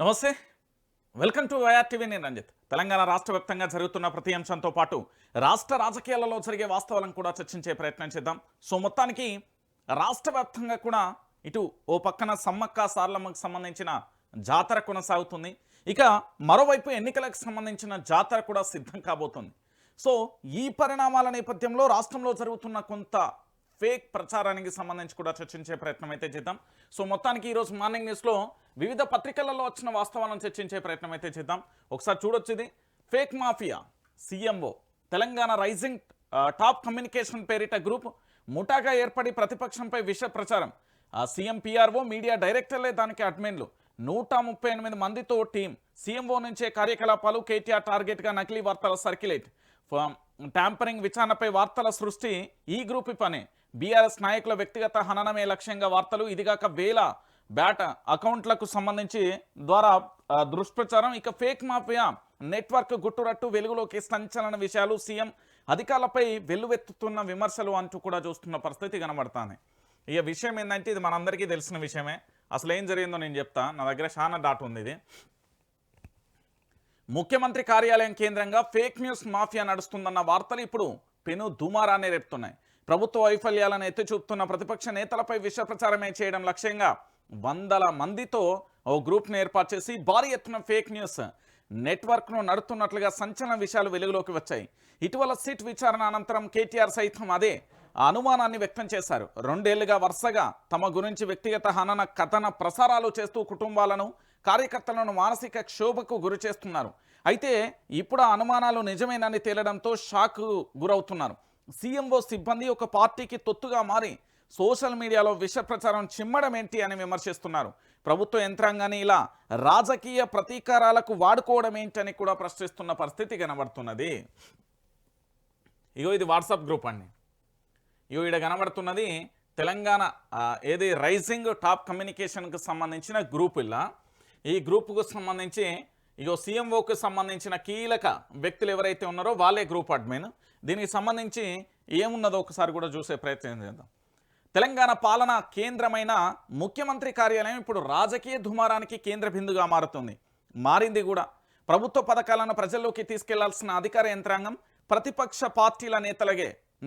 నమస్తే. Welcome to YR TV. నేను రంజిత్. తెలంగాణ రాష్ట్ర వ్యాప్తంగా జరుగుతున్న ప్రతి అంశంతో పాటు రాష్ట్ర రాజకీయాలలో జరిగే వాస్తవాలను కూడా చర్చించే ప్రయత్నం చేద్దాం. సో మొత్తానికి రాష్ట్ర వ్యాప్తంగా కూడా ఇటు ఓ పక్కన సమ్మక్క సారలమ్మకు సంబంధించిన జాతర కొనసాగుతుంది. ఇక మరోవైపు ఎన్నికలకు సంబంధించిన జాతర కూడా సిద్ధం కాబోతుంది. సో ఈ పరిణామాల నేపథ్యంలో రాష్ట్రంలో జరుగుతున్న కొంత ఫేక్ ప్రచారానికి సంబంధించి కూడా చర్చించే ప్రయత్నం అయితే చేద్దాం. సో మొత్తానికి ఈరోజు మార్నింగ్ న్యూస్లో వివిధ పత్రికలలో వచ్చిన వాస్తవాలను చర్చించే ప్రయత్నం అయితే చేద్దాం. ఒకసారి చూడొచ్చు. ఇది fake mafia CMO Telangana rising top communication పేరిట గ్రూప్ ముఠాగా ఏర్పడి ప్రతిపక్షంపై విష ప్రచారం. సీఎం పీఆర్ఓ మీడియా డైరెక్టర్లే దానికి అడ్మిన్లు. 138 మందితో టీం. సీఎంఓ నుంచే కార్యకలాపాలు. కేటీఆర్ టార్గెట్గా నకిలీ వార్తల సర్క్యులేట్. ట్యాంపరింగ్ విచారణపై వార్తల సృష్టి ఈ గ్రూప్ పనే. బీఆర్ఎస్ నాయకుల వ్యక్తిగత హననమే లక్ష్యంగా వార్తలు. ఇదిగాక వేల బ్యాట్ అకౌంట్లకు సంబంధించి ద్వారా దుష్ప్రచారం. ఇక ఫేక్ మాఫియా నెట్వర్క్ గుట్టురట్టు వెలుగులోకి సంచలన విషయాలు. సీఎం అధికారులపై వెల్లువెత్తుతున్న విమర్శలు అంటూ కూడా చూస్తున్న పరిస్థితి కనబడతానే. ఇక విషయం ఏంటంటే ఇది మనందరికీ తెలిసిన విషయమే. అసలు ఏం జరిగిందో నేను చెప్తా. నా దగ్గర చాలా డాటా ఉంది. ఇది ముఖ్యమంత్రి కార్యాలయం కేంద్రంగా ఫేక్ న్యూస్ మాఫియా నడుస్తుందన్న వార్తలు ఇప్పుడు పెను దుమారాన్ని రేపుతున్నాయి. ప్రభుత్వ వైఫల్యాలను ఎత్తి చూపుతున్న ప్రతిపక్ష నేతలపై విష ప్రచారమే చేయడం లక్ష్యంగా వందల మందితో ఓ గ్రూప్ను ఏర్పాటు చేసి భారీ ఎత్తున ఫేక్ న్యూస్ నెట్వర్క్ను నడుతున్నట్లుగా సంచలన విషయాలు వెలుగులోకి వచ్చాయి. ఇటీవల సిట్ విచారణ అనంతరం కేటీఆర్ సైతం అదే అనుమానాన్ని వ్యక్తం చేశారు. 2 ఏళ్లుగా వరుసగా తమ గురించి వ్యక్తిగత హనన కథన ప్రసారాలు చేస్తూ కుటుంబాలను కార్యకర్తలను మానసిక క్షోభకు గురి చేస్తున్నారు. అయితే ఇప్పుడు ఆ అనుమానాలు నిజమేనని తేలడంతో షాక్ గురవుతున్నారు. సీఎంఓ సిబ్బంది ఒక పార్టీకి తొత్తుగా మారి సోషల్ మీడియాలో విష ప్రచారం చిమ్మడం ఏంటి అని విమర్శిస్తున్నారు. ప్రభుత్వ యంత్రాంగాన్ని ఇలా రాజకీయ ప్రతీకారాలకు వాడుకోవడం ఏంటని కూడా ప్రశ్నిస్తున్న పరిస్థితి కనబడుతున్నది. ఇగో ఇది వాట్సాప్ గ్రూప్ అండి. ఇగో ఇక్కడ కనబడుతున్నది తెలంగాణ ఏది రైజింగ్ టాప్ కమ్యూనికేషన్కి సంబంధించిన గ్రూప్. ఇలా ఈ గ్రూప్కు సంబంధించి ఇగో సీఎంఓకి సంబంధించిన కీలక వ్యక్తులు ఎవరైతే ఉన్నారో వాళ్ళే గ్రూప్ అడ్మిన్. దీనికి సంబంధించి ఏమున్నదో ఒకసారి కూడా చూసే ప్రయత్నం చేద్దాం. తెలంగాణ పాలన కేంద్రమైన ముఖ్యమంత్రి కార్యాలయం ఇప్పుడు రాజకీయ దుమారానికి కేంద్ర బిందుగా మారింది కూడా. ప్రభుత్వ పథకాలను ప్రజల్లోకి తీసుకెళ్లాల్సిన అధికార యంత్రాంగం ప్రతిపక్ష పార్టీల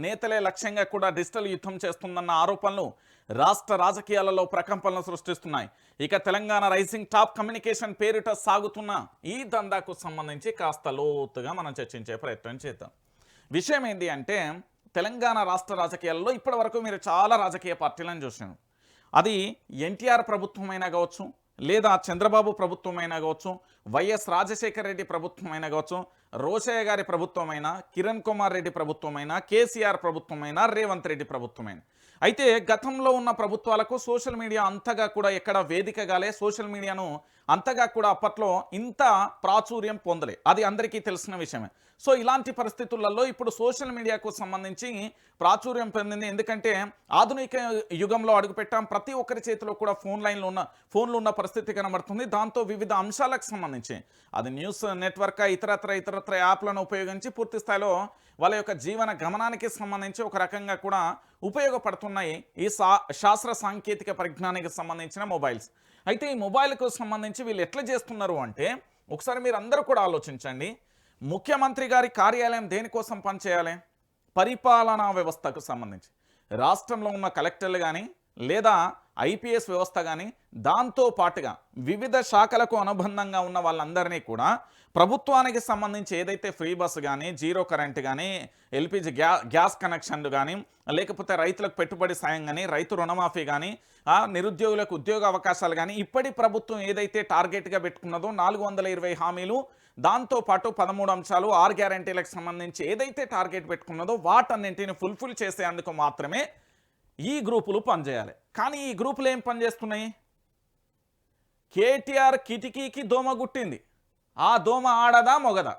నేతలే లక్ష్యంగా కూడా డిజిటల్ యుద్ధం చేస్తుందన్న ఆరోపణలు రాష్ట్ర రాజకీయాలలో ప్రకంపనలు సృష్టిస్తున్నాయి. ఇక తెలంగాణ రైజింగ్ టాప్ కమ్యూనికేషన్ పేరిట సాగుతున్న ఈ దందాకు సంబంధించి కాస్త లోతుగా మనం చర్చించే ప్రయత్నం చేద్దాం. విషయం ఏంటి అంటే తెలంగాణ రాష్ట్ర రాజకీయాల్లో ఇప్పటి వరకు మీరు చాలా రాజకీయ పార్టీలను చూసారు. అది ఎన్టీఆర్ ప్రభుత్వమైనా కావచ్చు, లేదా చంద్రబాబు ప్రభుత్వమైనా కావచ్చు, వైఎస్ రాజశేఖర రెడ్డి ప్రభుత్వమైనా కావచ్చు, రోషయ్య గారి ప్రభుత్వమైనా, కిరణ్ కుమార్ రెడ్డి ప్రభుత్వమైనా, కేసీఆర్ ప్రభుత్వమైనా, రేవంత్ రెడ్డి ప్రభుత్వమైనా. అయితే గతంలో ఉన్న ప్రభుత్వాలకు సోషల్ మీడియా అంతగా కూడా ఎక్కడ వేదికగాలే. సోషల్ మీడియాను అంతగా కూడా అప్పట్లో ఇంత ప్రాచుర్యం పొందలే. అది అందరికీ తెలిసిన విషయమే. సో ఇలాంటి పరిస్థితులలో ఇప్పుడు సోషల్ మీడియాకు సంబంధించి ప్రాచుర్యం పొందింది. ఎందుకంటే ఆధునిక యుగంలో అడుగుపెట్టాం. ప్రతి ఒక్కరి చేతిలో కూడా ఫోన్లు ఉన్న పరిస్థితి కనబడుతుంది. దాంతో వివిధ అంశాలకు సంబంధించి అది న్యూస్ నెట్వర్క్ ఇతరత్ర యాప్లను ఉపయోగించి పూర్తి స్థాయిలో వాళ్ళ యొక్క జీవన గమనానికి సంబంధించి ఒక రకంగా కూడా ఉపయోగపడుతున్నాయి ఈ శాస్త్ర సాంకేతిక పరిజ్ఞానానికి సంబంధించిన మొబైల్స్. అయితే ఈ మొబైల్కు సంబంధించి వీళ్ళు ఎట్లా చేస్తున్నారు అంటే ఒకసారి మీరు అందరూ కూడా ఆలోచించండి. ముఖ్యమంత్రి గారి కార్యాలయం దేనికోసం పనిచేయాలి? పరిపాలనా వ్యవస్థకు సంబంధించి రాష్ట్రంలో ఉన్న కలెక్టర్లు కానీ లేదా ఐపీఎస్ వ్యవస్థ కానీ దాంతో పాటుగా వివిధ శాఖలకు అనుబంధంగా ఉన్న వాళ్ళందరినీ కూడా ప్రభుత్వానికి సంబంధించి ఏదైతే ఫ్రీ బస్ కానీ, జీరో కరెంట్ కానీ, ఎల్పిజి గ్యాస్ కనెక్షన్లు కానీ, లేకపోతే రైతులకు పెట్టుబడి సాయం కానీ, రైతు రుణమాఫీ కానీ, నిరుద్యోగులకు ఉద్యోగ అవకాశాలు కానీ, ఇప్పటి ప్రభుత్వం ఏదైతే టార్గెట్గా పెట్టుకున్నదో 420 హామీలు, దాంతోపాటు 13 అంశాలు, 6 గ్యారంటీలకు సంబంధించి ఏదైతే టార్గెట్ పెట్టుకున్నదో వాటన్నింటిని ఫుల్ఫిల్ చేసేందుకు మాత్రమే ఈ గ్రూపులు పనిచేయాలి. కానీ ఈ గ్రూపులు ఏం పనిచేస్తున్నాయి? కేటీఆర్ కిటికీకి దోమ గుట్టింది, ఆ దోమ ఆడదా మొగదా?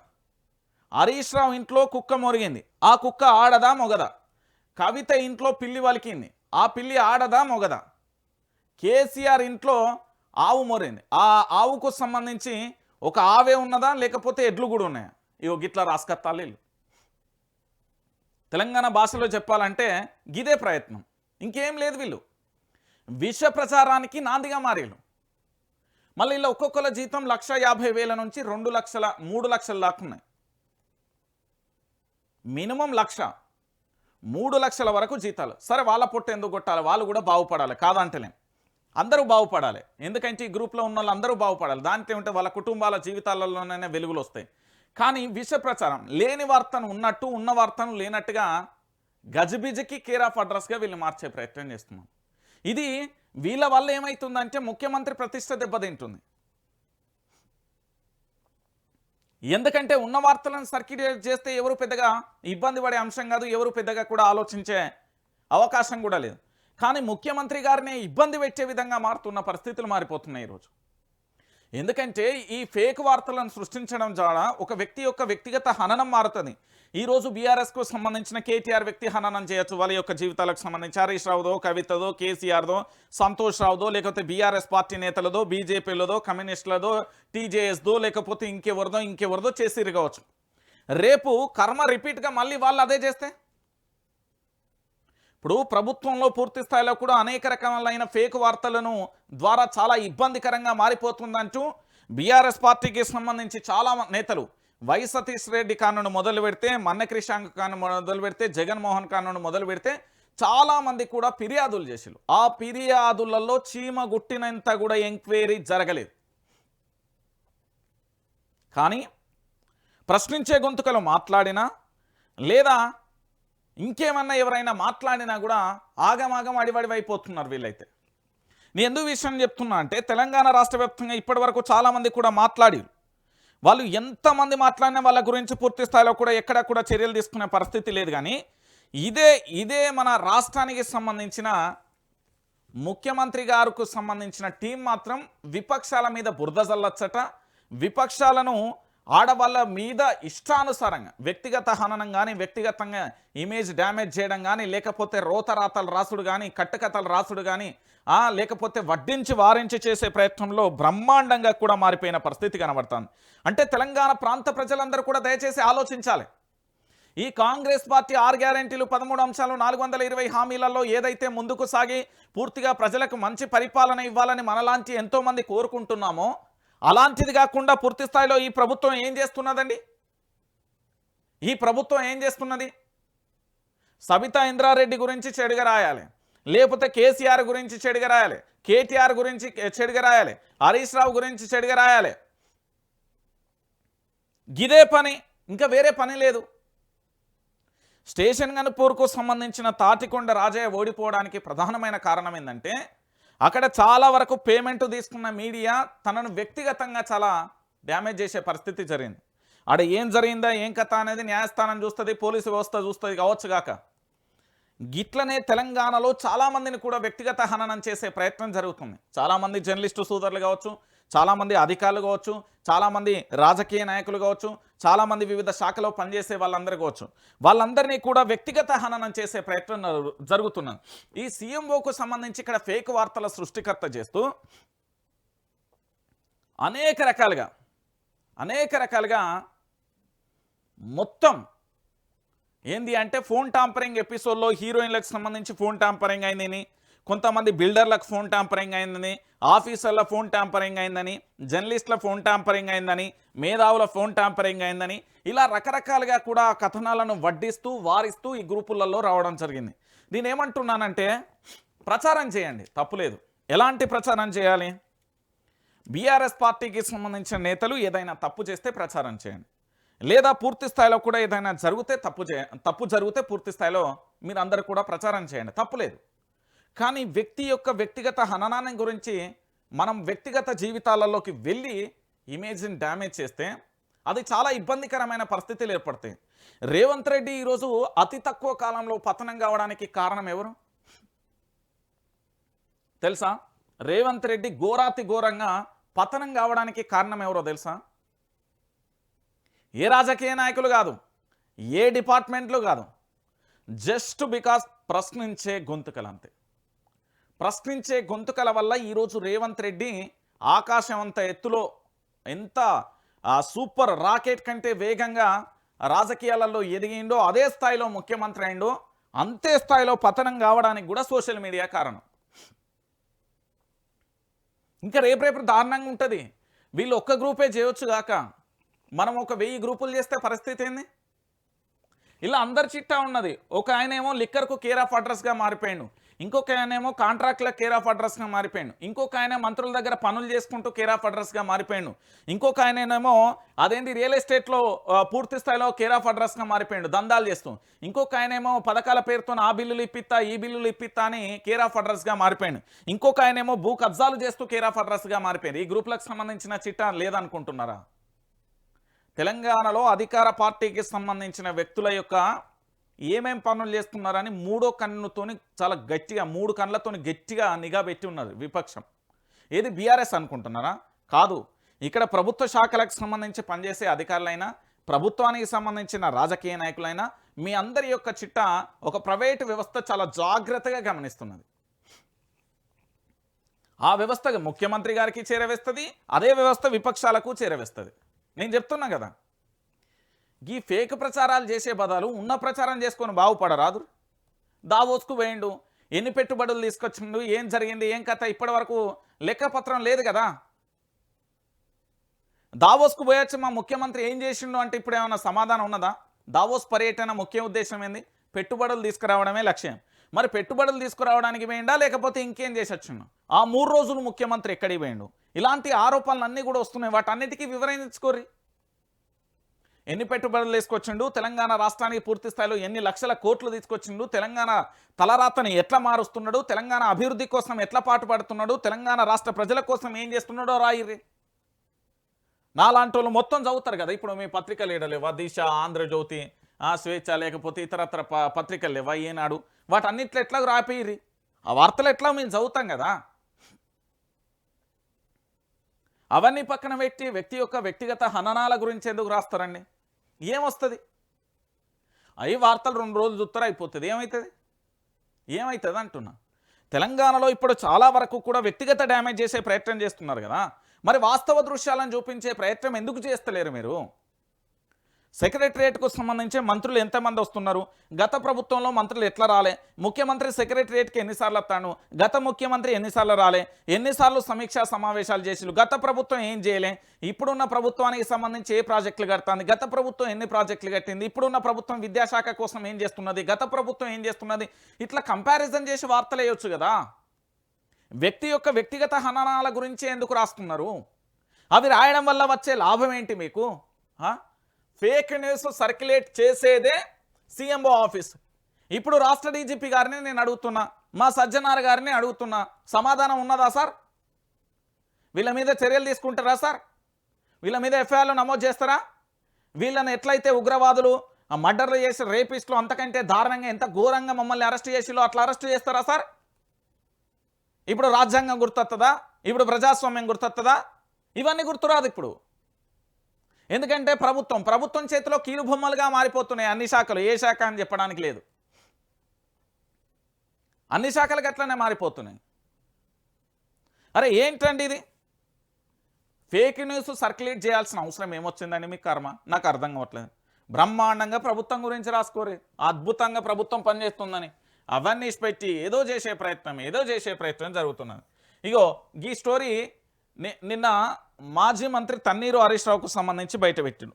హరీష్ రావు ఇంట్లో కుక్క మొరిగింది, ఆ కుక్క ఆడదా మొగదా? కవిత ఇంట్లో పిల్లి వలికింది, ఆ పిల్లి ఆడదా మొగదా? కేసీఆర్ ఇంట్లో ఆవు మొరింది, ఆ ఆవుకు సంబంధించి ఒక ఆవే ఉన్నదా లేకపోతే ఎడ్లు కూడా ఉన్నాయా? ఇవో గిట్లా రాసుకత్తాలు. తెలంగాణ భాషలో చెప్పాలంటే గిదే ప్రయత్నం, ఇంకేం లేదు. వీళ్ళు విష ప్రచారానికి నాందిగా మారేలు. మళ్ళీ ఇలా ఒక్కొక్కల జీతం 1,50,000 నుంచి 2 లక్షల 3 లక్షల దాకా ఉన్నాయి. మినిమం 1,00,000 3 లక్షల వరకు జీతాలు. సరే వాళ్ళ పొట్ట ఎందుకు కొట్టాలి, వాళ్ళు కూడా బాగుపడాలి కాదంటలేం, అందరూ బాగుపడాలి. ఎందుకంటే ఈ గ్రూప్లో ఉన్న వాళ్ళు అందరూ బాగుపడాలి. దాంట్లో ఏమంటే వాళ్ళ కుటుంబాల జీవితాలలోనే వెలుగులు వస్తాయి. కానీ విష ప్రచారం, లేని వార్తను ఉన్నట్టు ఉన్న వార్తను లేనట్టుగా గజిబిజికి కేర్ ఆఫ్ అడ్రస్గా వీళ్ళు మార్చే ప్రయత్నం చేస్తున్నాం. ఇది వీళ్ళ వల్ల ఏమవుతుందంటే ముఖ్యమంత్రి ప్రతిష్ట దెబ్బతింటుంది. ఎందుకంటే ఉన్న వార్తలను సర్క్యులేట్ చేస్తే ఎవరు పెద్దగా ఇబ్బంది పడే అంశం కాదు, ఎవరు పెద్దగా కూడా ఆలోచించే అవకాశం కూడా లేదు. కానీ ముఖ్యమంత్రి గారిని ఇబ్బంది పెట్టే విధంగా మారుతున్న పరిస్థితులు మారిపోతున్నాయి ఈరోజు. ఎందుకంటే ఈ ఫేక్ వార్తలను సృష్టించడం ద్వారా ఒక వ్యక్తి యొక్క వ్యక్తిగత హననం మారుతుంది. ఈరోజు బీఆర్ఎస్కు సంబంధించిన కేటీఆర్ వ్యక్తి హననం చేయొచ్చు, వాళ్ళ యొక్క జీవితాలకు సంబంధించి హరీష్ రావుదో, కవితదో, కేసీఆర్దో, సంతోష్ రావుదో, లేకపోతే బీఆర్ఎస్ పార్టీ నేతలదో, బీజేపీలదో, కమ్యూనిస్టులదో, టీజేఎస్దో, లేకపోతే ఇంకెవరిదో చేసి కావచ్చు. రేపు కర్మ రిపీట్గా మళ్ళీ వాళ్ళు అదే చేస్తే, ఇప్పుడు ప్రభుత్వంలో పూర్తి స్థాయిలో కూడా అనేక రకాలైన ఫేక్ వార్తలను ద్వారా చాలా ఇబ్బందికరంగా మారిపోతుందంటూ బీఆర్ఎస్ పార్టీకి సంబంధించి చాలా నేతలు వై సతీష్ రెడ్డి కానును మొదలు పెడితే, మన్న క్రిషాంక్ కాను మొదలు పెడితే, జగన్మోహన్ కానును మొదలు పెడితే చాలామంది కూడా ఫిర్యాదులు చేశారు. ఆ ఫిర్యాదులలో చీమ గుట్టినంత కూడా ఎంక్వైరీ జరగలేదు. కానీ ప్రశ్నించే గొంతుకలు మాట్లాడినా లేదా ఇంకేమన్నా ఎవరైనా మాట్లాడినా కూడా ఆగమాగం అడివడివైపోతున్నారు వీళ్ళైతే. నేను ఎందుకు విషయం చెప్తున్నా అంటే తెలంగాణ రాష్ట్ర వ్యాప్తంగా ఇప్పటి వరకు చాలామంది కూడా మాట్లాడి, వాళ్ళు ఎంతమంది మాట్లాడినా వాళ్ళ గురించి పూర్తి స్థాయిలో కూడా ఎక్కడ కూడా చర్యలు తీసుకునే పరిస్థితి లేదు. కానీ ఇదే మన రాష్ట్రానికి సంబంధించిన ముఖ్యమంత్రి గారికి సంబంధించిన టీం మాత్రం విపక్షాల మీద బురద జల్లచ్చట, విపక్షాలను ఆడవాళ్ళ మీద ఇష్టానుసారంగా వ్యక్తిగత హననం కానీ, వ్యక్తిగతంగా ఇమేజ్ డ్యామేజ్ చేయడం కానీ, లేకపోతే రోతరాతలు రాసుడు కానీ, కట్టుకథలు రాసుడు కానీ, లేకపోతే వడ్డించి వారించి చేసే ప్రయత్నంలో బ్రహ్మాండంగా కూడా మారిపోయిన పరిస్థితి కనబడుతుంది. అంటే తెలంగాణ ప్రాంత ప్రజలందరూ కూడా దయచేసి ఆలోచించాలి. ఈ కాంగ్రెస్ పార్టీ 6 గ్యారెంటీలు 13 అంశాలు 420 హామీలలో ఏదైతే ముందుకు సాగి పూర్తిగా ప్రజలకు మంచి పరిపాలన ఇవ్వాలని మనలాంటి ఎంతోమంది కోరుకుంటున్నామో, అలాంటిది కాకుండా పూర్తి స్థాయిలో ఈ ప్రభుత్వం ఏం చేస్తున్నదండి? ఈ ప్రభుత్వం ఏం చేస్తున్నది? సబితా ఇంద్రారెడ్డి గురించి చెడుగా రాయాలి, లేకపోతే కేసీఆర్ గురించి చెడుగా రాయాలి, కేటీఆర్ గురించి చెడుగా రాయాలి, హరీష్ రావు గురించి చెడుగా రాయాలి. గిదే పని, ఇంకా వేరే పని లేదు. స్టేషన్ గన్పూర్కు సంబంధించిన తాటికొండ రాజయ్య ఓడిపోవడానికి ప్రధానమైన కారణం ఏంటంటే అక్కడ చాలా వరకు పేమెంట్ తీసుకున్న మీడియా తనను వ్యక్తిగతంగా చాలా డ్యామేజ్ చేసే పరిస్థితి జరిగింది. ఆడ ఏం జరిగిందా ఏం కథ అనేది న్యాయస్థానం చూస్తుంది, పోలీసు వ్యవస్థ చూస్తుంది కావచ్చు కాక. గిట్లనే తెలంగాణలో చాలామందిని కూడా వ్యక్తిగత హననం చేసే ప్రయత్నం జరుగుతుంది. చాలామంది జర్నలిస్టు సోదరులు కావచ్చు, చాలామంది అధికారులు కావచ్చు, చాలామంది రాజకీయ నాయకులు కావచ్చు, చాలామంది వివిధ శాఖలో పనిచేసే వాళ్ళందరూ కావచ్చు, వాళ్ళందరినీ కూడా వ్యక్తిగత హననం చేసే ప్రయత్నం జరుగుతున్నది. ఈ సీఎంఓకు సంబంధించి ఇక్కడ ఫేక్ వార్తల సృష్టికర్త చేస్తూ అనేక రకాలుగా మొత్తం ఏంది అంటే ఫోన్ టాంపరింగ్ ఎపిసోడ్లో హీరోయిన్లకు సంబంధించి ఫోన్ టాంపరింగ్ అయిందని, కొంతమంది బిల్డర్లకు ఫోన్ టాంపరింగ్ అయిందని, ఆఫీసర్ల ఫోన్ టాంపరింగ్ అయిందని, జర్నలిస్టుల ఫోన్ టాంపరింగ్ అయిందని, మేధావుల ఫోన్ టాంపరింగ్ అయిందని, ఇలా రకరకాలుగా కూడా కథనాలను వడ్డిస్తూ వారిస్తూ ఈ గ్రూపులలో రావడం జరిగింది. నేను ఏమంటున్నానంటే ప్రచారం చేయండి, తప్పులేదు. ఎలాంటి ప్రచారం చేయాలి? బీఆర్ఎస్ పార్టీకి సంబంధించిన నేతలు ఏదైనా తప్పు చేస్తే ప్రచారం చేయండి, లేదా పూర్తి స్థాయిలో కూడా ఏదైనా జరిగితే తప్పు జరిగితే పూర్తి స్థాయిలో మీరు అందరూ కూడా ప్రచారం చేయండి, తప్పులేదు. కానీ వ్యక్తి యొక్క వ్యక్తిగత హననాన్ని గురించి మనం వ్యక్తిగత జీవితాలలోకి వెళ్ళి ఇమేజ్ని డ్యామేజ్ చేస్తే అది చాలా ఇబ్బందికరమైన పరిస్థితులు ఏర్పడతాయి. రేవంత్ రెడ్డి ఈరోజు అతి తక్కువ కాలంలో పతనం కావడానికి కారణం ఎవరు తెలుసా? రేవంత్ రెడ్డి ఘోరంగా పతనం కావడానికి కారణం ఎవరో తెలుసా? ఏ రాజకీయ నాయకులు కాదు, ఏ డిపార్ట్మెంట్లు కాదు, జస్ట్ బికాస్ ప్రశ్నించే గొంతుకలు అంతే. ప్రశ్నించే గొంతుకల వల్ల ఈరోజు రేవంత్ రెడ్డి ఆకాశం అంత ఎత్తులో ఎంత సూపర్ రాకెట్ కంటే వేగంగా రాజకీయాలలో ఎదిగిండో, అదే స్థాయిలో ముఖ్యమంత్రి అయిండో, అంతే స్థాయిలో పతనం కావడానికి కూడా సోషల్ మీడియా కారణం. ఇంకా రేపు దారుణంగా ఉంటుంది. వీళ్ళు ఒక్క గ్రూపే చేయొచ్చు గాక మనం ఒక 1000 గ్రూపులు చేస్తే పరిస్థితి ఏంది? ఇలా అందరి చిట్టా ఉన్నది. ఒక ఆయనేమో లిక్కర్‌కు కేర్ ఆఫ్ అడ్రస్‌గా మారిపోయిండు. ఇంకొక ఆయనేమో కాంట్రాక్ట్‌ల కేర్ ఆఫ్ అడ్రస్‌గా మారిపోయిండు. ఇంకొక ఆయన మంత్రుల దగ్గర పనులు చేసుకుంటూ కేర్ ఆఫ్ అడ్రస్‌గా మారిపోయిండు. ఇంకొక ఆయనేమో అదేంటి రియల్ ఎస్టేట్‌లో పూర్తి స్థాయిలో కేర్ ఆఫ్ అడ్రస్‌గా మారిపోయిండు దందాలు చేస్తూ. ఇంకొక ఆయనేమో పథకాల పేరుతోని ఆ బిల్లులు ఇప్పిత్తా, ఈ బిల్లులు ఇప్పిత్తా అని కేర్ ఆఫ్ అడ్రస్‌గా మారిపోయిండు. ఇంకొక ఆయనేమో భూ కబ్జాలు చేస్తూ కేర్ ఆఫ్ అడ్రస్‌గా మారిపోయిండు. ఈ గ్రూప్‌లకు సంబంధించిన చిట్టా లేదనుకుంటున్నారా? తెలంగాణలో అధికార పార్టీకి సంబంధించిన వ్యక్తుల యొక్క ఏమేం పనులు చేస్తున్నారని మూడో కన్నుతోని చాలా గట్టిగా 3 కళ్ళతోని గట్టిగా నిఘా పెట్టి ఉన్నది విపక్షం. ఏది బీఆర్ఎస్ అనుకుంటున్నారా? కాదు. ఇక్కడ ప్రభుత్వ శాఖలకు సంబంధించి పనిచేసే అధికారులైనా, ప్రభుత్వానికి సంబంధించిన రాజకీయ నాయకులైనా మీ అందరి యొక్క చిట్టా ఒక ప్రైవేటు వ్యవస్థ చాలా జాగ్రత్తగా గమనిస్తున్నది. ఆ వ్యవస్థ ముఖ్యమంత్రి గారికి చేరవేస్తుంది, అదే వ్యవస్థ విపక్షాలకు చేరవేస్తుంది. నేను చెప్తున్నా కదా, ఈ ఫేక్ ప్రచారాలు చేసే బదులు ఉన్న ప్రచారం చేసుకొని బాగుపడరాదు. దావోస్కు పోయిండు, ఎన్ని పెట్టుబడులు తీసుకొచ్చిండు, ఏం జరిగింది, ఏం కథ, ఇప్పటి వరకు లెక్కపత్రం లేదు కదా. దావోస్కు పోయొచ్చు మా ముఖ్యమంత్రి ఏం చేసిండు అంటే ఇప్పుడు ఏమైనా సమాధానం ఉన్నదా? దావోస్ పర్యటన ముఖ్య ఉద్దేశం ఏంది? పెట్టుబడులు తీసుకురావడమే లక్ష్యం. మరి పెట్టుబడులు తీసుకురావడానికి పోయిండా లేకపోతే ఇంకేం చేసి వచ్చిండు? ఆ 3 రోజులు ముఖ్యమంత్రి ఎక్కడికి పోయిండు? ఇలాంటి ఆరోపణలు అన్నీ కూడా వస్తున్నాయి. వాటన్నిటికీ వివరించుకోర్రి. ఎన్ని పెట్టుబడులు తీసుకొచ్చిండు, తెలంగాణ రాష్ట్రానికి పూర్తి స్థాయిలో ఎన్ని లక్షల కోట్లు తీసుకొచ్చిండు, తెలంగాణ తలరాతని ఎట్లా మారుస్తున్నాడు, తెలంగాణ అభివృద్ధి కోసం ఎట్లా పాటుపడుతున్నాడు, తెలంగాణ రాష్ట్ర ప్రజల కోసం ఏం చేస్తున్నాడో రాయిర్రి. నాలాంటి వాళ్ళు మొత్తం చదువుతారు కదా. ఇప్పుడు మీ పత్రికలు లేవా? దిశ, ఆంధ్రజ్యోతి, స్వేచ్ఛ, లేకపోతే ఇతరత్ర పత్రికలు లేవా? ఏనాడు, వాటన్నిట్లో ఎట్లా రాపిర్రి. ఆ వార్తలు ఎట్లా మేము చదువుతాం కదా. అవన్నీ పక్కన పెట్టి వ్యక్తి యొక్క వ్యక్తిగత హననాల గురించి ఎందుకు రాస్తారండి? ఏమొస్తుంది? అవి వార్తలు 2 రోజులు చూస్తారు, అయిపోతుంది. ఏమవుతుంది అంటున్నా. తెలంగాణలో ఇప్పుడు చాలా వరకు కూడా వ్యక్తిగత డ్యామేజ్ చేసే ప్రయత్నం చేస్తున్నారు కదా. మరి వాస్తవ దృశ్యాలను చూపించే ప్రయత్నం ఎందుకు చేస్తలేరు మీరు? సెక్రటరియట్కు సంబంధించి మంత్రులు ఎంతమంది వస్తున్నారు? గత ప్రభుత్వంలో మంత్రులు ఎట్లా రాలే? ముఖ్యమంత్రి సెక్రటరియట్కి ఎన్నిసార్లు వస్తాను? గత ముఖ్యమంత్రి ఎన్నిసార్లు రాలే? ఎన్నిసార్లు సమీక్షా సమావేశాలు చేసిరు? గత ప్రభుత్వం ఏం చేయలే? ఇప్పుడున్న ప్రభుత్వానికి సంబంధించి ఏ ప్రాజెక్టులు కడుతుంది? గత ప్రభుత్వం ఎన్ని ప్రాజెక్టులు కట్టింది? ఇప్పుడున్న ప్రభుత్వం విద్యాశాఖ కోసం ఏం చేస్తున్నది? గత ప్రభుత్వం ఏం చేస్తున్నది? ఇట్లా కంపారిజన్ చేసి వార్తలు వేయొచ్చు కదా. వ్యక్తి యొక్క వ్యక్తిగత హననాల గురించి ఎందుకు రాస్తున్నారు? అవి రాయడం వల్ల వచ్చే లాభం ఏంటి మీకు? ఫేక్ న్యూస్ సర్క్యులేట్ చేసేదే సీఎంఓ ఆఫీస్. ఇప్పుడు రాష్ట్ర డీజీపీ గారిని నేను అడుగుతున్నా, మా సజ్జనార్ గారిని అడుగుతున్నా, సమాధానం ఉన్నదా సార్? వీళ్ళ మీద చర్యలు తీసుకుంటారా సార్? వీళ్ళ మీద ఎఫ్ఐఆర్లు నమోదు చేస్తారా? వీళ్ళని ఎట్లయితే ఉగ్రవాదులు, మర్డర్లు చేసి రేపిస్టులు అంతకంటే దారుణంగా ఎంత ఘోరంగా మమ్మల్ని అరెస్ట్ చేసిలో అట్లా అరెస్ట్ చేస్తారా సార్? ఇప్పుడు రాజ్యాంగం గుర్తొస్తుందా? ఇప్పుడు ప్రజాస్వామ్యం గుర్తొస్తుందా? ఇవన్నీ గుర్తురాదు ఇప్పుడు. ఎందుకంటే ప్రభుత్వం చేతిలో కీలుబొమ్మలుగా మారిపోతున్నాయి అన్ని శాఖలు. ఏ శాఖ అని చెప్పడానికి లేదు, అన్ని శాఖలకు అట్లనే మారిపోతున్నాయి. అరే ఏంటండి ఇది? ఫేక్ న్యూస్ సర్క్యులేట్ చేయాల్సిన అవసరం ఏమొచ్చిందండి మీకు? కర్మ నాకు అర్థం కావట్లేదు. బ్రహ్మాండంగా ప్రభుత్వం గురించి రాసుకోరే, అద్భుతంగా ప్రభుత్వం పనిచేస్తుందని అవన్నీ పెట్టి ఏదో చేసే ప్రయత్నం జరుగుతున్నది. ఇగో ఈ స్టోరీ నిన్న మాజీ మంత్రి తన్నీరు హరీష్ రావుకు సంబంధించి బయటపెట్టిండు.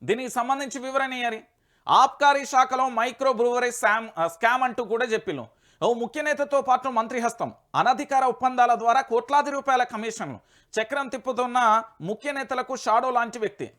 దీనికి సంబంధించి వివరణ ఇయ్యరి. ఆబ్కారీ శాఖలో మైక్రో బ్రూవరీ స్కామ్ అంటూ కూడా చెప్పిను. ఓ ముఖ్య నేతతో పాటు మంత్రి హస్తం, అనధికార ఒప్పందాల ద్వారా కోట్లాది రూపాయల కమిషన్లు చక్రం తిప్పుతున్న ముఖ్య నేతలకు షాడో లాంటి వ్యక్తి.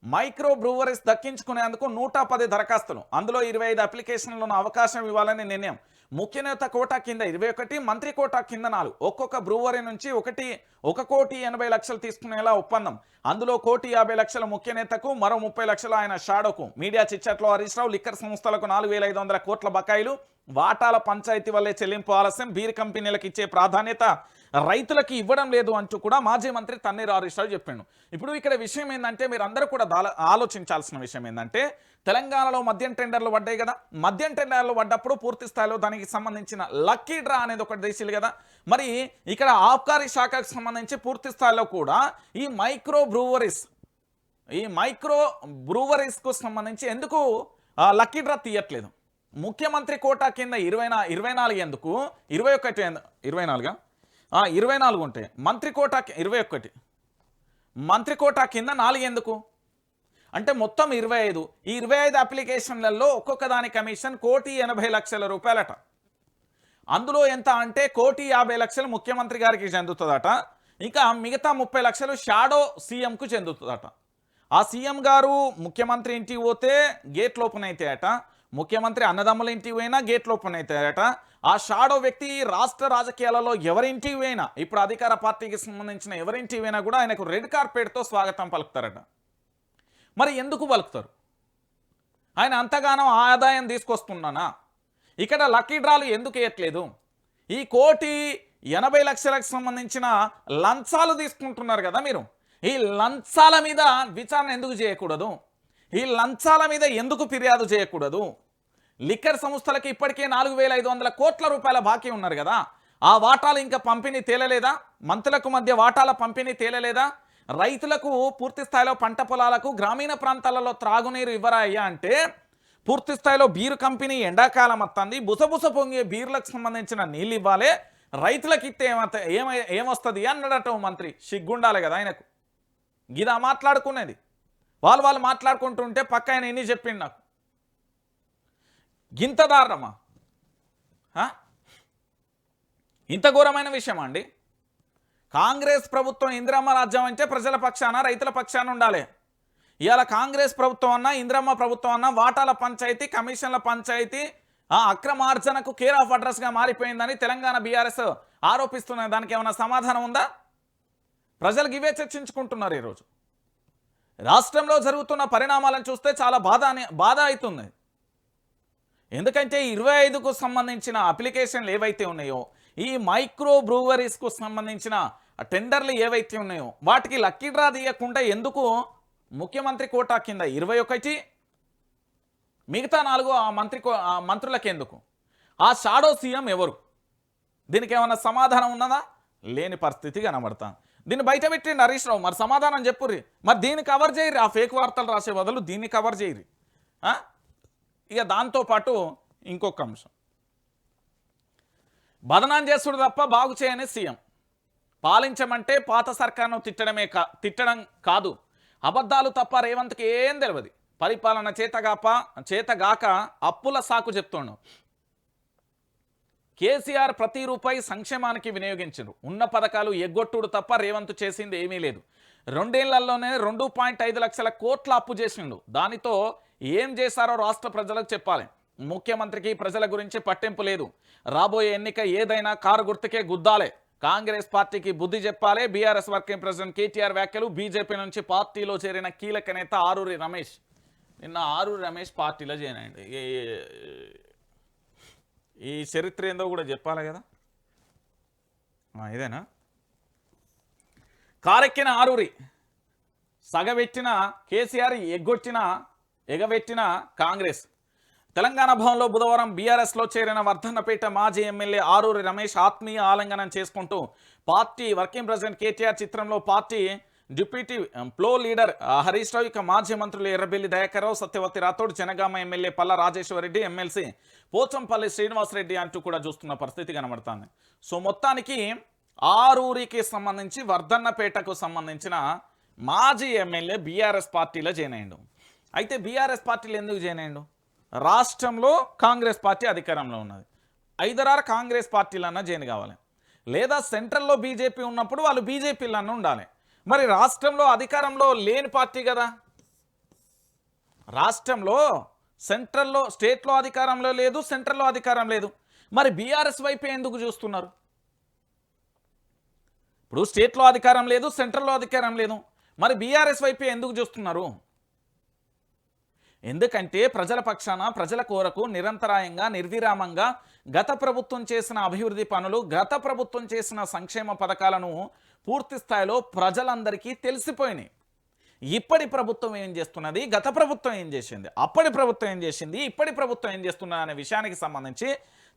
మైక్రో బ్రూవరీస్ దక్కించుకునేందుకు 110 దరఖాస్తులు, అందులో 25 అప్లికేషన్లను అవకాశం ఇవ్వాలని నిర్ణయం. ముఖ్య నేత కోటా కింద 21, మంత్రి కోటా కింద 4. ఒక్కొక్క బ్రూవరీ నుంచి 1,80,00,000 తీసుకునేలా ఒప్పందం. అందులో 1,50,00,000 ముఖ్య నేతకు, మరో 30 లక్షలు ఆయన షాడోకు. మీడియా చిట్చాట్లో హరీష్ రావు లిక్కర్ సంస్థలకు 4,500 కోట్ల బకాయిలు, వాటాల పంచాయతీ వల్లే చెల్లింపు ఆలస్యం, బీర్ కంపెనీలకు ఇచ్చే ప్రాధాన్యత రైతులకు ఇవ్వడం లేదు అంటూ కూడా మాజీ మంత్రి తన్నీరు హరీష్ రావు చెప్పాడు. ఇప్పుడు ఇక్కడ విషయం ఏంటంటే మీరు అందరూ కూడా ఆలోచించాల్సిన విషయం ఏంటంటే, తెలంగాణలో మద్యం టెండర్లు పడ్డాయి కదా. మద్యం టెండర్లు పడ్డప్పుడు పూర్తి స్థాయిలో దానికి సంబంధించిన లక్కీ డ్రా అనేది ఒకటి దేశీలు కదా. మరి ఇక్కడ ఆబ్కారీ శాఖకు సంబంధించి పూర్తి స్థాయిలో కూడా ఈ మైక్రో బ్రూవరీస్కు సంబంధించి ఎందుకు లక్కీ డ్రా తీయట్లేదు? ముఖ్యమంత్రి కోటా కింద 24 ఎందుకు, 21 24 24 ఉంటే మంత్రి కోటా 21 మంత్రి కోటా కింద 4 ఎందుకు అంటే మొత్తం 25. ఈ 25 అప్లికేషన్లలో ఒక్కొక్క దాని కమిషన్ 1,80,00,000 రూపాయలట. అందులో ఎంత అంటే 1,50,00,000 ముఖ్యమంత్రి గారికి చెందుతుందట. ఇంకా మిగతా 30 లక్షలు షాడో సీఎంకు చెందుతుందట. ఆ సీఎం గారు ముఖ్యమంత్రి ఇంటికి పోతే గేట్ లోపన అవుతాయట, ముఖ్యమంత్రి అన్నదమ్ముల ఇంటికి పోయినా గేట్ లోపన అవుతాయట. ఆ షాడో వ్యక్తి రాష్ట్ర రాజకీయాలలో ఎవరింటికి పోయినా, ఇప్పుడు అధికార పార్టీకి సంబంధించిన ఎవరింటికి పోయినా కూడా ఆయనకు రెడ్ కార్పెట్తో స్వాగతం పలుకుతారట. మరి ఎందుకు పలుకుతారు? ఆయన అంతగానో ఆదాయం తీసుకొస్తున్నానా? ఇక్కడ లక్కీ డ్రాలు ఎందుకు వేయట్లేదు? ఈ 1,80,00,000కి సంబంధించిన లంచాలు తీసుకుంటున్నారు కదా మీరు, ఈ లంచాల మీద విచారణ ఎందుకు చేయకూడదు? ఈ లంచాల మీద ఎందుకు ఫిర్యాదు చేయకూడదు? లిక్కర్ సంస్థలకి ఇప్పటికే 4,500 కోట్ల రూపాయల బాకీ ఉన్నారు కదా, ఆ వాటాలు ఇంకా పంపిణీ తేలలేదా? మంత్రులకు మధ్య వాటాల పంపిణీ తేలలేదా? రైతులకు పూర్తి స్థాయిలో పంట పొలాలకు గ్రామీణ ప్రాంతాలలో త్రాగునీరు ఇవ్వరా అయ్యా అంటే పూర్తి స్థాయిలో బీరు కంపెనీ ఎండాకాలం వస్తుంది, బుసబుస పొంగే బీర్లకు సంబంధించిన నీళ్ళు ఇవ్వాలి, రైతులకు ఇస్తే ఏమొస్తుంది అన్నాడట మంత్రి. సిగ్గుండాలి కదా ఆయనకు. గిదా మాట్లాడుకునేది. వాళ్ళు మాట్లాడుకుంటుంటే పక్క ఆయన ఎన్ని చెప్పిండు నాకు. గింత దారుణమా? ఇంత ఘోరమైన విషయమా అండి? కాంగ్రెస్ ప్రభుత్వం ఇందిరమ్మ రాజ్యం అంటే ప్రజల పక్షాన రైతుల పక్షాన ఉండాలి. ఇవాళ కాంగ్రెస్ ప్రభుత్వం అన్నా ఇందిరమ్మ ప్రభుత్వం అన్నా వాటాల పంచాయతీ, కమిషన్ల పంచాయతీ, అక్రమార్జనకు కేర్ ఆఫ్ అడ్రస్గా మారిపోయిందని తెలంగాణ బీఆర్ఎస్ ఆరోపిస్తున్న దానికి ఏమైనా సమాధానం ఉందా? ప్రజలకు ఇవే చర్చించుకుంటున్నారు. ఈరోజు రాష్ట్రంలో జరుగుతున్న పరిణామాలను చూస్తే చాలా బాధ అవుతుంది. ఎందుకంటే 25కు సంబంధించిన అప్లికేషన్లు ఏవైతే ఉన్నాయో, ఈ మైక్రో బ్రూవరీస్కు సంబంధించిన టెండర్లు ఏవైతే ఉన్నాయో వాటికి లక్కీ డ్రా తీయకుండా ఎందుకు ముఖ్యమంత్రి కోటా కింద 21, మిగతా 4 ఆ మంత్రులకి ఎందుకు? ఆ షాడో సీఎం ఎవరు? దీనికి ఏమైనా సమాధానం ఉన్నదా? లేని పరిస్థితి కనబడతాను. దీన్ని బయట పెట్టండి హరీష్ రావు. మరి సమాధానం చెప్పుర్రి. మరి దీన్ని కవర్ చేయరు, ఆ ఫేక్ వార్తలు రాసే బదులు దీన్ని కవర్ చేయరు. ఇక దాంతోపాటు ఇంకొక అంశం, బదనాం చేస్తుడు తప్ప బాగు చేయని సీఎం. పాలించమంటే పాత సర్కారును తిట్టడం కాదు, అబద్ధాలు తప్ప రేవంత్కి ఏం తెలియదు. పరిపాలన చేతగాక అప్పుల సాకు చెప్తుండు. కేసీఆర్ ప్రతి రూపాయి సంక్షేమానికి వినియోగించరు, ఉన్న పథకాలు ఎగ్గొట్టుడు తప్ప రేవంత్ చేసింది ఏమీ లేదు. 2 ఏళ్లలోనే 2.5 లక్షల కోట్ల అప్పు చేసిండు. దానితో ఏం చేశారో రాష్ట్ర ప్రజలకు చెప్పాలి. ముఖ్యమంత్రికి ప్రజల గురించి పట్టింపు లేదు. రాబోయే ఎన్నిక ఏదైనా కారు గుర్తుకే గుద్దాలే. కాంగ్రెస్ పార్టీకి బుద్ధి చెప్పాలి. బీఆర్ఎస్ వర్కింగ్ ప్రెసిడెంట్ కేటీఆర్ వ్యాఖ్యలు. బీజేపీ నుంచి పార్టీలో చేరిన కీలక నేత ఆరూరి రమేష్. నిన్న ఆరూరి రమేష్ పార్టీలో చేరండి. ఈ చరిత్ర ఏందో కూడా చెప్పాలి కదా. ఇదేనా? కారెక్కిన ఆరూరి, సగబెట్టిన కేసీఆర్, ఎగబెట్టిన కాంగ్రెస్. తెలంగాణ భవన్లో బుధవారం బీఆర్ఎస్లో చేరిన వర్ధన్నపేట మాజీ ఎమ్మెల్యే ఆరూరి రమేష్ ఆత్మీయ ఆలింగనం చేసుకుంటూ పార్టీ వర్కింగ్ ప్రెసిడెంట్ కేటీఆర్ చిత్రంలో party deputy floor leader Harish Rao, ఇక మాజీ మంత్రులు ఎర్రబెల్లి దయాకర్ రావు, సత్యవతి రాథోడ్, జనగామ ఎమ్మెల్యే పల్లా రాజేశ్వరరెడ్డి, ఎమ్మెల్సీ పోచంపల్లి శ్రీనివాసరెడ్డి అంటూ కూడా చూస్తున్న పరిస్థితి కనబడుతుంది. సో మొత్తానికి ఆరూరికి సంబంధించి వర్ధన్నపేటకు సంబంధించిన మాజీ ఎమ్మెల్యే బీఆర్ఎస్ పార్టీలో జాయిన్ అయ్యిండు. అయితే బీఆర్ఎస్ పార్టీలో ఎందుకు జాయిన్ అయ్యిండు? రాష్ట్రంలో కాంగ్రెస్ పార్టీ అధికారంలో ఉన్నది. 5-6 కాంగ్రెస్ పార్టీలన్నా జాయిన్ కావాలి, లేదా సెంట్రల్లో బీజేపీ ఉన్నప్పుడు వాళ్ళు బీజేపీలన్నా ఉండాలి. మరి రాష్ట్రంలో అధికారంలో లేని పార్టీ కదా. రాష్ట్రంలో స్టేట్లో అధికారంలో లేదు, సెంట్రల్లో అధికారం లేదు. మరి బీఆర్ఎస్ వైపే ఎందుకు చూస్తున్నారు? ఇప్పుడు స్టేట్లో అధికారం లేదు, సెంట్రల్లో అధికారం లేదు, మరి బీఆర్ఎస్ వైపే ఎందుకు చూస్తున్నారు? ఎందుకంటే ప్రజల పక్షాన, ప్రజల కోరకు నిరంతరాయంగా నిర్విరామంగా గత ప్రభుత్వం చేసిన అభివృద్ధి పనులు, గత ప్రభుత్వం చేసిన సంక్షేమ పథకాలను పూర్తి స్థాయిలో ప్రజలందరికీ తెలిసిపోయినాయి. ఇప్పటి ప్రభుత్వం ఏం చేస్తున్నది, గత ప్రభుత్వం ఏం చేసింది, అప్పటి ప్రభుత్వం ఏం చేసింది, ఇప్పటి ప్రభుత్వం ఏం చేస్తున్నది అనే విషయానికి సంబంధించి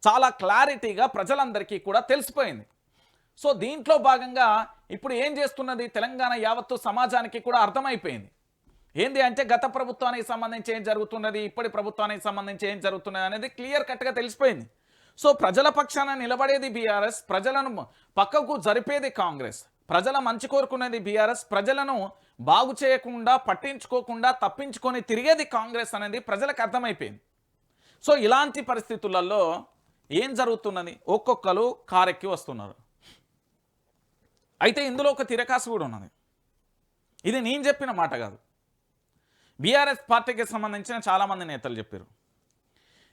చాలా క్లారిటీగా ప్రజలందరికీ కూడా తెలిసిపోయింది. సో దీంట్లో భాగంగా ఇప్పుడు ఏం చేస్తున్నది తెలంగాణ యావత్తు సమాజానికి కూడా అర్థమైపోయింది. ఏంది అంటే గత ప్రభుత్వానికి సంబంధించి ఏం జరుగుతున్నది, ఇప్పటి ప్రభుత్వానికి సంబంధించి ఏం జరుగుతున్నది అనేది క్లియర్ కట్గా తెలిసిపోయింది. సో ప్రజల పక్షాన నిలబడేది బీఆర్ఎస్, ప్రజలను పక్కకు జరిపేది కాంగ్రెస్. ప్రజల మంచి కోరుకునేది బీఆర్ఎస్, ప్రజలను బాగు చేయకుండా పట్టించుకోకుండా తప్పించుకొని తిరిగేది కాంగ్రెస్ అనేది ప్రజలకు అర్థమైపోయింది. సో ఇలాంటి పరిస్థితులలో ఏం జరుగుతున్నది, ఒక్కొక్కరు కారెక్కి వస్తున్నారు. అయితే ఇందులో ఒక తిరకాసు కూడా ఉన్నది. ఇది నేను చెప్పిన మాట కాదు, బీఆర్ఎస్ పార్టీకి సంబంధించిన చాలామంది నేతలు చెప్పారు.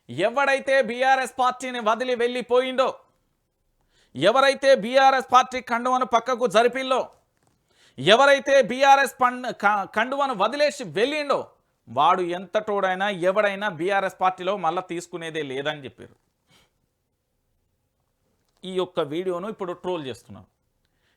ఎవడైతే బీఆర్ఎస్ పార్టీని వదిలి వెళ్ళిపోయిండో, ఎవరైతే బీఆర్ఎస్ పార్టీ కండువను పక్కకు జరిపిల్లో, ఎవరైతే బీఆర్ఎస్ కండువను వదిలేసి వెళ్ళిండో వాడు ఎంతటోడైనా ఎవడైనా బీఆర్ఎస్ పార్టీలో మళ్ళీ తీసుకునేదే లేదని చెప్పారు. ఈ యొక్క వీడియోను ఇప్పుడు ట్రోల్ చేస్తున్నారు.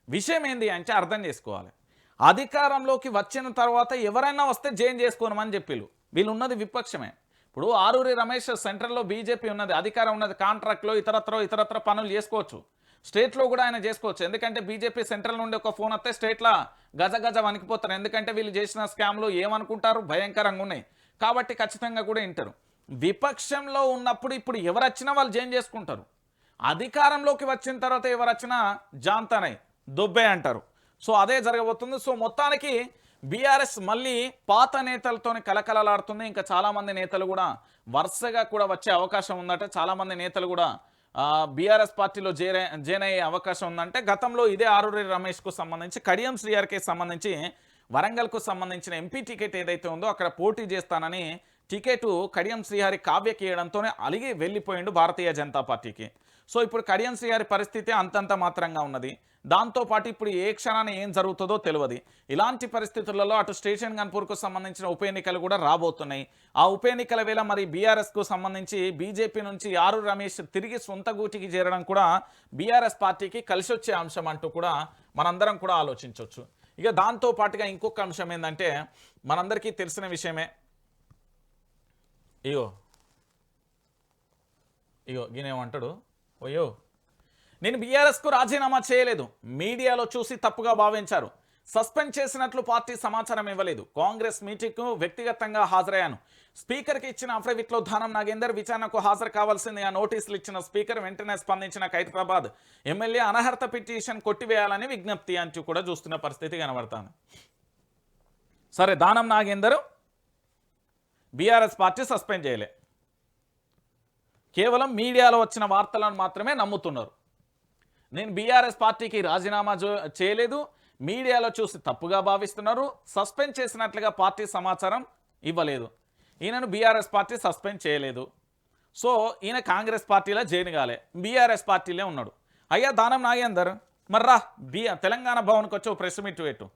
విషయం ఏంది అంటే అర్థం చేసుకోవాలి. అధికారంలోకి వచ్చిన తర్వాత ఎవరైనా వస్తే జైన్ చేసుకోనమని చెప్పిళ్ళు. వీళ్ళు ఉన్నది విపక్షమే. ఇప్పుడు ఆరూరి రమేష్ సెంట్రల్లో బీజేపీ ఉన్నది, అధికారం ఉన్నది, కాంట్రాక్ట్లో ఇతరత్ర పనులు చేసుకోవచ్చు. స్టేట్లో కూడా ఆయన చేసుకోవచ్చు. ఎందుకంటే బీజేపీ సెంట్రల్ నుండి ఒక ఫోన్ వస్తే స్టేట్లో గజ వణికిపోతారు. ఎందుకంటే వీళ్ళు చేసిన స్కామ్లు ఏమనుకుంటారు, భయంకరంగా ఉన్నాయి. కాబట్టి ఖచ్చితంగా కూడా వింటారు. విపక్షంలో ఉన్నప్పుడు ఇప్పుడు ఎవరు వచ్చినా వాళ్ళు జైన్ చేసుకుంటారు. అధికారంలోకి వచ్చిన తర్వాత ఎవరు వచ్చినా జాంతనై దొబ్బే అంటారు. సో అదే జరగబోతుంది. సో మొత్తానికి బీఆర్ఎస్ మళ్ళీ పాత నేతలతోని కలకలలాడుతుంది. ఇంకా చాలామంది నేతలు కూడా వరుసగా కూడా వచ్చే అవకాశం ఉందట. చాలామంది నేతలు కూడా బీఆర్ఎస్ పార్టీలో జాయిన్ అయ్యే అవకాశం ఉందంటే, గతంలో ఇదే ఆరూరి రమేష్కు సంబంధించి కడియం శ్రీహరికి సంబంధించి వరంగల్కు సంబంధించిన ఎంపీ టికెట్ ఏదైతే ఉందో అక్కడ పోటీ చేస్తానని టికెట్ కడియం శ్రీహరి కావ్యకి ఇవ్వడంతోనే అలిగి వెళ్ళిపోయిండు భారతీయ జనతా పార్టీకి. సో ఇప్పుడు కడియం శ్రీహరి పరిస్థితి అంతంత మాత్రంగా ఉన్నది. దాంతోపాటు ఇప్పుడు ఏ క్షణాన్ని ఏం జరుగుతుందో తెలియదు. ఇలాంటి పరిస్థితులలో అటు స్టేషన్ గన్పూర్కు సంబంధించిన ఉప ఎన్నికలు కూడా రాబోతున్నాయి. ఆ ఉప ఎన్నికల వేళ మరి బీఆర్ఎస్కు సంబంధించి బీజేపీ నుంచి ఆరూరి రమేష్ తిరిగి సొంత గూటికి చేరడం కూడా బీఆర్ఎస్ పార్టీకి కలిసి వచ్చే అంశం అంటూ కూడా మనందరం కూడా ఆలోచించవచ్చు. ఇక దాంతోపాటుగా ఇంకొక అంశం ఏంటంటే, మనందరికీ తెలిసిన విషయమే. ఇగో ఈయనేమంటాడు, ఓయో నేను బీఆర్ఎస్కు రాజీనామా చేయలేదు, మీడియాలో చూసి తప్పుగా భావించారు, సస్పెండ్ చేసినట్లు పార్టీ సమాచారం ఇవ్వలేదు, కాంగ్రెస్ మీటింగ్కు వ్యక్తిగతంగా హాజరయ్యాను, స్పీకర్కి ఇచ్చిన అఫిడవిట్లో దానం నాగేందర్ విచారణకు హాజరు కావాల్సిందిగా నోటీసులు ఇచ్చిన స్పీకర్ వెంటనే స్పందించిన ఖైరతాబాద్ ఎమ్మెల్యే అనర్హత పిటిషన్ కొట్టివేయాలని విజ్ఞప్తి అంటూ కూడా చూస్తున్న పరిస్థితి కనబడుతుంది. సరే, Danam Nagender BRS party suspend చేయలే, కేవలం మీడియాలో వచ్చిన వార్తలను మాత్రమే నమ్ముతున్నారు. నేను బీఆర్ఎస్ పార్టీకి రాజీనామా చేయలేదు, మీడియాలో చూసి తప్పుగా భావిస్తున్నారు, సస్పెండ్ చేసినట్లుగా పార్టీ సమాచారం ఇవ్వలేదు, ఈయనను బీఆర్ఎస్ పార్టీ సస్పెండ్ చేయలేదు. సో ఈయన కాంగ్రెస్ పార్టీలో జాయిన్ కాలే, బీఆర్ఎస్ పార్టీలో ఉన్నాడు. అయ్యా దానం నాగేందర్, మర్రా తెలంగాణ భవన్కి వచ్చి ప్రెస్ మీట్ పెట్టు.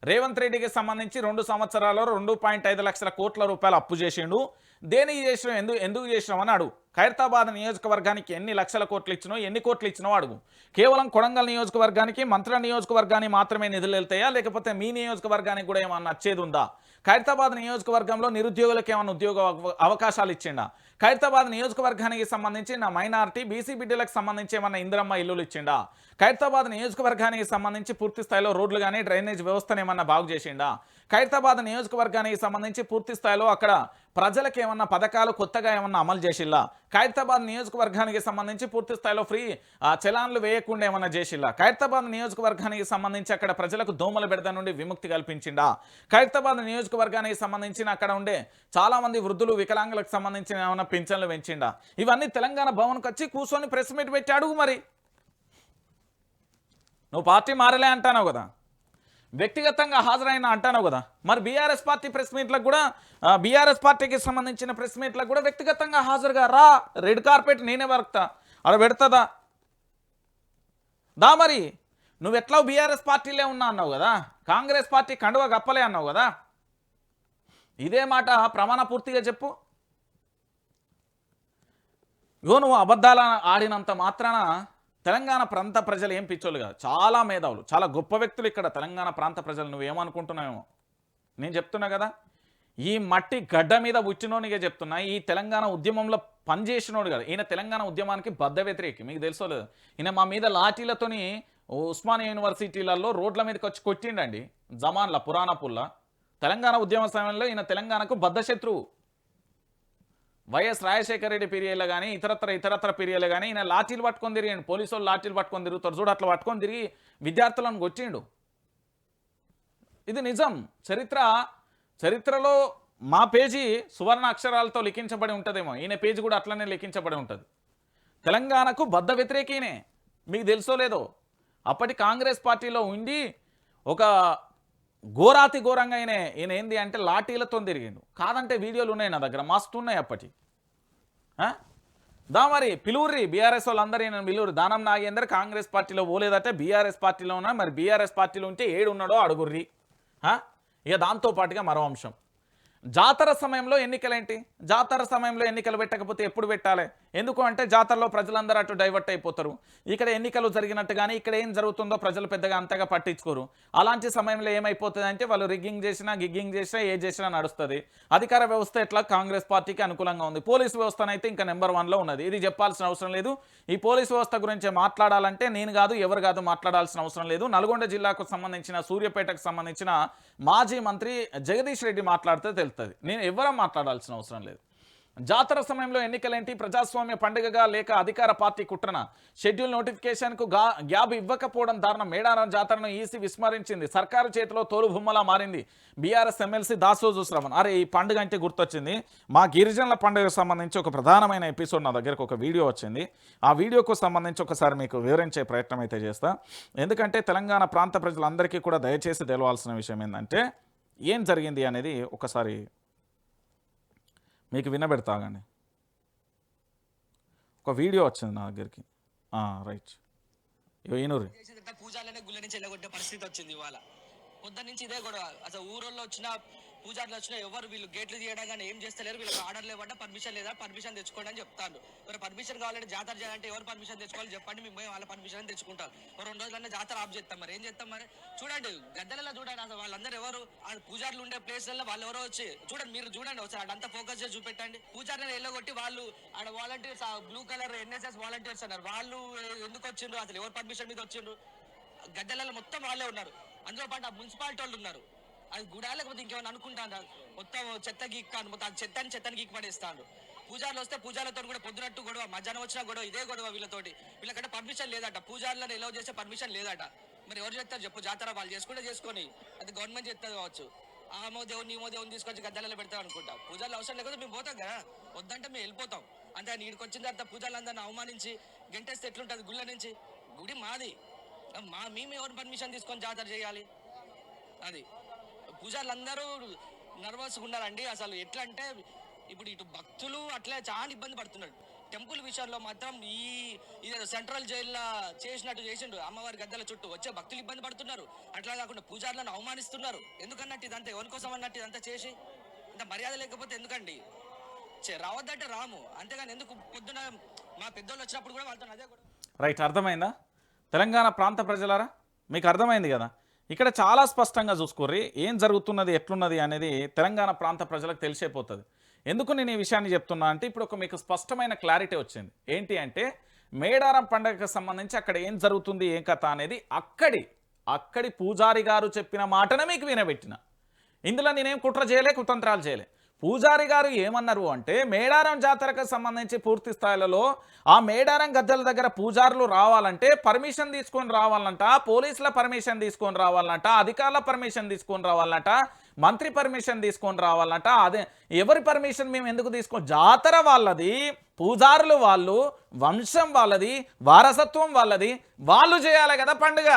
రేవంత్ రెడ్డికి సంబంధించి 2 సంవత్సరాల్లో 2.5 లక్షల కోట్ల రూపాయలు అప్పు చేసిండు. దేనికి చేసినావు, ఎందుకు చేసినావు అని అడుగు. ఖైరతాబాద్ నియోజకవర్గానికి ఎన్ని లక్షల కోట్లు ఇచ్చినావు, ఎన్ని కోట్లు ఇచ్చినావు అడుగు. కేవలం కొడంగల్ నియోజకవర్గానికి, మంత్రుల నియోజకవర్గానికి మాత్రమే నిధులు వెళ్తాయా, లేకపోతే మీ నియోజకవర్గానికి కూడా ఏమన్నా వచ్చేది ఉందా? ఖైరతాబాద్ నియోజకవర్గంలో నిరుద్యోగులకు ఏమన్నా ఉద్యోగ అవకాశాలు ఇచ్చిండా? ఖైరతాబాద్ నియోజకవర్గానికి సంబంధించి నా మైనారిటీ బీసీ బిడ్డలకు సంబంధించి ఏమన్నా ఇందిరమ్మ ఇల్లులు ఇచ్చిండా? ఖైరతాబాద్ నియోజకవర్గానికి సంబంధించి పూర్తి స్థాయిలో రోడ్లు కానీ డ్రైనేజ్ వ్యవస్థను ఏమన్నా బాగు చేసిండా? ఖైరతాబాద్ నియోజకవర్గానికి సంబంధించి పూర్తి స్థాయిలో అక్కడ ప్రజలకు ఏమన్నా పథకాలు కొత్తగా ఏమన్నా అమలు చేసిల్లా? ఖైరతాబాద్ నియోజకవర్గానికి సంబంధించి పూర్తి స్థాయిలో ఫ్రీ చలాన్లు వేయకుండా ఏమన్నా చేసిల్లా? ఖైరతాబాద్ నియోజకవర్గానికి సంబంధించి అక్కడ ప్రజలకు దోమల బెడద నుండి విముక్తి కల్పించిండా? ఖైరతాబాద్ నియోజకవర్గానికి సంబంధించిన అక్కడ ఉండే చాలామంది వృద్ధులు వికలాంగులకు సంబంధించిన ఏమన్నా పింఛన్లు పెంచిండా? ఇవన్నీ తెలంగాణ భవన్కి వచ్చి కూర్చొని ప్రెస్ మీట్ పెట్టి అడుగు. మరి నువ్వు పార్టీ మారలే అంటావు కదా, వ్యక్తిగతంగా హాజరైన అంటాను కదా, మరి బీఆర్ఎస్ పార్టీ ప్రెస్ మీట్లకు కూడా, బీఆర్ఎస్ పార్టీకి సంబంధించిన ప్రెస్ మీట్లకు కూడా వ్యక్తిగతంగా హాజరుగా రా. రెడ్ కార్పెట్ నేనే వరకుతా, అలా పెడతదా దా. మరి నువ్వు ఎట్లా బీఆర్ఎస్ పార్టీలే ఉన్నా అన్నావు కదా, కాంగ్రెస్ పార్టీ కండువ గప్పలే అన్నావు కదా, ఇదే మాట ప్రమాణ పూర్తిగా చెప్పు. నువ్వు అబద్ధాల ఆడినంత మాత్రాన తెలంగాణ ప్రాంత ప్రజలు ఏం పిచ్చోళ్ళు కాదు, చాలా మేధావులు, చాలా గొప్ప వ్యక్తులు ఇక్కడ తెలంగాణ ప్రాంత ప్రజలు. నువ్వేమనుకుంటున్నావేమో, నేను చెప్తున్నా కదా, ఈ మట్టి గడ్డ మీద పుట్టినోనిగా చెప్తున్నా. ఈ తెలంగాణ ఉద్యమంలో పనిచేసినోడు కదా, ఈయన తెలంగాణ ఉద్యమానికి బద్ద వ్యతిరేకి, మీకు తెలుసో లేదు. ఈయన మా మీద లాఠీలతోని ఉస్మానియా యూనివర్సిటీలలో రోడ్ల మీదకి వచ్చి కొట్టిండండి, జమాన్ల పురాణ పుల్ల. తెలంగాణ ఉద్యమ సమయంలో ఈయన తెలంగాణకు బద్ధశత్రువు. వైఎస్ రాజశేఖర రెడ్డి పీరియడ్లో కానీ ఇతరత్ర పీరియడ్లో కానీ ఈయన లాఠీలు పట్టుకొని తిరిగాడు. పోలీసు వాళ్ళు లాఠీలు పట్టుకొని తిరుగుతారు చూడు, అట్లా పట్టుకొని తిరిగి విద్యార్థులను కొట్టిండు. ఇది నిజం. చరిత్రలో మా పేజీ సువర్ణ అక్షరాలతో లిఖించబడి ఉంటుందేమో, ఈయన పేజీ కూడా అట్లనే లిఖించబడి ఉంటుంది. తెలంగాణకు బద్ధ వ్యతిరేకీనే, మీకు తెలుసో లేదో. అప్పటి కాంగ్రెస్ పార్టీలో ఉండి ఒక ఘోరాతి ఘోరంగా ఈయన ఏంది అంటే లాఠీలతో తిరిగిండు. కాదంటే వీడియోలు ఉన్నాయి నా దగ్గర, మస్తు ఉన్నాయి అప్పటి. దా మరి పిలువుర్రి బీఆర్ఎస్ వాళ్ళందరూ ఈయన పిలువురు. దానం నాగేందర్ కాంగ్రెస్ పార్టీలో పోలేదట, బీఆర్ఎస్ పార్టీలో ఉన్నా. మరి బీఆర్ఎస్ పార్టీలో ఉంటే ఏడున్నాడో అడుగుర్రి. ఇక దాంతోపాటుగా మరో అంశం, జాతర సమయంలో ఎన్నికలేంటి? జాతర సమయంలో ఎన్నికలు పెట్టకపోతే ఎప్పుడు పెట్టాలి? ఎందుకు అంటే జాతరలో ప్రజలందరూ అటు డైవర్ట్ అయిపోతారు. ఇక్కడ ఎన్నికలు జరిగినట్టు కానీ ఇక్కడ ఏం జరుగుతుందో ప్రజలు పెద్దగా అంతగా పట్టించుకోరు. అలాంటి సమయంలో ఏమైపోతుంది అంటే వాళ్ళు రిగ్గింగ్ చేసినా గిగ్గింగ్ చేసినా ఏ చేసినా నడుస్తుంది. అధికార వ్యవస్థ ఎట్లా కాంగ్రెస్ పార్టీకి అనుకూలంగా ఉంది. పోలీసు వ్యవస్థనైతే ఇంకా నెంబర్ 1లో ఉన్నది. ఇది చెప్పాల్సిన అవసరం లేదు. ఈ పోలీసు వ్యవస్థ గురించి మాట్లాడాలంటే నేను కాదు ఎవరు కాదు మాట్లాడాల్సిన అవసరం లేదు. నల్గొండ జిల్లాకు సంబంధించిన సూర్యాపేటకు సంబంధించిన మాజీ మంత్రి జగదీష్ రెడ్డి మాట్లాడితే తెలుస్తుంది. నేను ఎవరూ మాట్లాడాల్సిన అవసరం లేదు. జాతర సమయంలో ఎన్నికలేంటి? ప్రజాస్వామ్య పండుగగా లేక అధికార పార్టీ కుట్రన? షెడ్యూల్ నోటిఫికేషన్కు గ్యాప్ ఇవ్వకపోవడం దారుణం. మేడారం జాతరను ఈసీ విస్మరించింది. సర్కారు చేతిలో తోలుబొమ్మలా మారింది. BRS MLC Dasoju Shravan. అరే ఈ పండుగ అంటే గుర్తొచ్చింది. మా గిరిజనుల పండుగకు సంబంధించి ఒక ప్రధానమైన ఎపిసోడ్ నా దగ్గరకు ఒక వీడియో వచ్చింది. ఆ వీడియోకు సంబంధించి ఒకసారి మీకు వివరించే ప్రయత్నం అయితే చేస్తా. ఎందుకంటే తెలంగాణ ప్రాంత ప్రజలందరికీ కూడా దయచేసి తెలవాల్సిన విషయం ఏంటంటే ఏం జరిగింది అనేది ఒకసారి మీకు వినబెడతాగండి. ఒక వీడియో వచ్చింది నా దగ్గరికి. రైట్, ఈనూరి పూజాలనే గుళ్ళ నుంచి వెళ్ళగొట్టే పరిస్థితి వచ్చింది. ఇవాళ పొద్దు నుంచి ఇదే గొడవ. అసలు ఊరోళ్ళు వచ్చినా పూజారులు వచ్చినా ఎవరు వీళ్ళు గేట్లు తీయడం కానీ ఏం చేస్తలేరు. వీళ్ళకి ఆర్డర్ లేవన్నా పర్మిషన్ లేదా, పర్మిషన్ తెచ్చుకోండి అని చెప్తాను. మరి పర్మిషన్ కావాలంటే జాతర చేయాలంటే ఎవరు పర్మిషన్ తెచ్చుకోవాలి చెప్పండి, మేము వాళ్ళ పర్మిషన్ తెచ్చుకుంటాం. 2 రోజులన్నా జాతర ఆఫ్ చేస్తాం. మరి ఏం చేస్తాం? మరి చూడండి గద్దెలలో చూడండి అసలు వాళ్ళందరూ ఎవరు, ఆ పూజారులు ఉండే ప్లేస్లలో వాళ్ళు ఎవరో వచ్చి చూడండి, మీరు చూడండి ఒకసారి అడంతా ఫోకస్ చేసి చూపెట్టండి. పూజారులను ఎల్లగొట్టి వాళ్ళు ఆడ volunteers, blue colour NSS volunteers అన్నారు. వాళ్ళు ఎందుకు వచ్చిండ్రు? అసలు ఎవరు పర్మిషన్ మీద వచ్చిండ్రు? గద్దెలలో మొత్తం వాళ్ళే ఉన్నారు. అందులో పాటు ఆ మున్సిపాలిటీ వాళ్ళు ఉన్నారు. అది గుడా లేకపోతే ఇంకేమైనా అనుకుంటాను. మొత్తం చెత్త గీక్కాను, మొత్తం చెత్తని గీక్ పడేస్తాను. పూజారులు వస్తే పూజారులతో కూడా పొద్దునట్టు గొడవ, మధ్యాహ్నం వచ్చిన గొడవ, ఇదే గొడవ వీళ్ళతోటి. వీళ్ళకంటే పర్మిషన్ లేదట, పూజారులను ఎలవ్ చేసే పర్మిషన్ లేదట. మరి ఎవరు చెప్తారు చెప్పు? జాతర వాళ్ళు చేసుకుంటే చేసుకొని, అది గవర్నమెంట్ చెప్తుంది కావచ్చు. ఆమో దేవుని నీమో దేవుని తీసుకొచ్చి గద్దెలలో పెడతాం అనుకుంటా. పూజలు అవసరం లేకపోతే మేము పోతాం కదా, వద్దంటే మేము వెళ్ళిపోతాం అంతే. నీడికి వచ్చిన తర్వాత పూజలందరిని అవమానించి గంటేస్తే ఎట్లుంటుంది? గుళ్ళ నుంచి గుడి మాది, మేము ఎవరు పర్మిషన్ తీసుకొని జాతర చేయాలి? అది పూజారులందరూ నర్వస్గా ఉన్నారండి. అసలు ఎట్లా అంటే ఇప్పుడు ఇటు భక్తులు అట్లా చాలా ఇబ్బంది పడుతున్నారు. టెంపుల్ విషయంలో మాత్రం ఈ సెంట్రల్ జైల్లో చేసినట్టు చేసిండు. అమ్మవారి గద్దెల చుట్టూ వచ్చే భక్తులు ఇబ్బంది పడుతున్నారు. అట్లా కాకుండా పూజారులను అవమానిస్తున్నారు. ఎందుకన్నట్టు ఇదంతా ఎవరి కోసం అన్నట్టు ఇదంతా చేసి ఇంత మర్యాద లేకపోతే ఎందుకండి? రావద్దంటే రాము, అంతేగాని ఎందుకు? పొద్దున మా పెద్దోళ్ళు వచ్చినప్పుడు కూడా వాళ్ళతో అదే కూడా. రైట్, అర్థమైందా? తెలంగాణ ప్రాంత ప్రజలారా మీకు అర్థమైంది కదా. ఇక్కడ చాలా స్పష్టంగా చూసుకోర్రి ఏం జరుగుతున్నది ఎట్లున్నది అనేది తెలంగాణ ప్రాంత ప్రజలకు తెలిసిపోతుంది. ఎందుకు నేను ఈ విషయాన్ని చెప్తున్నా అంటే ఇప్పుడు ఒక మీకు స్పష్టమైన క్లారిటీ వచ్చింది. ఏంటి అంటే మేడారం పండుగకు సంబంధించి అక్కడ ఏం జరుగుతుంది ఏం కథ అనేది అక్కడి పూజారి గారు చెప్పిన మాటనే మీకు వినబెట్టిన. ఇందులో నేనేం కుట్ర చేయలే, కుతంత్రాలు చేయలే. పూజారి గారు ఏమన్నారు అంటే మేడారం జాతరకు సంబంధించి పూర్తి స్థాయిలో ఆ మేడారం గద్దెల దగ్గర పూజారులు రావాలంటే పర్మిషన్ తీసుకొని రావాలంట, పోలీసుల పర్మిషన్ తీసుకొని రావాలంట, అధికారుల పర్మిషన్ తీసుకొని రావాలంట, మంత్రి పర్మిషన్ తీసుకొని రావాలంట. అదే ఎవరి పర్మిషన్ మేము ఎందుకు జాతర వాళ్ళది, పూజారులు వాళ్ళు, వంశం వాళ్ళది, వారసత్వం వాళ్ళది, వాళ్ళు చేయాలి కదా పండుగ.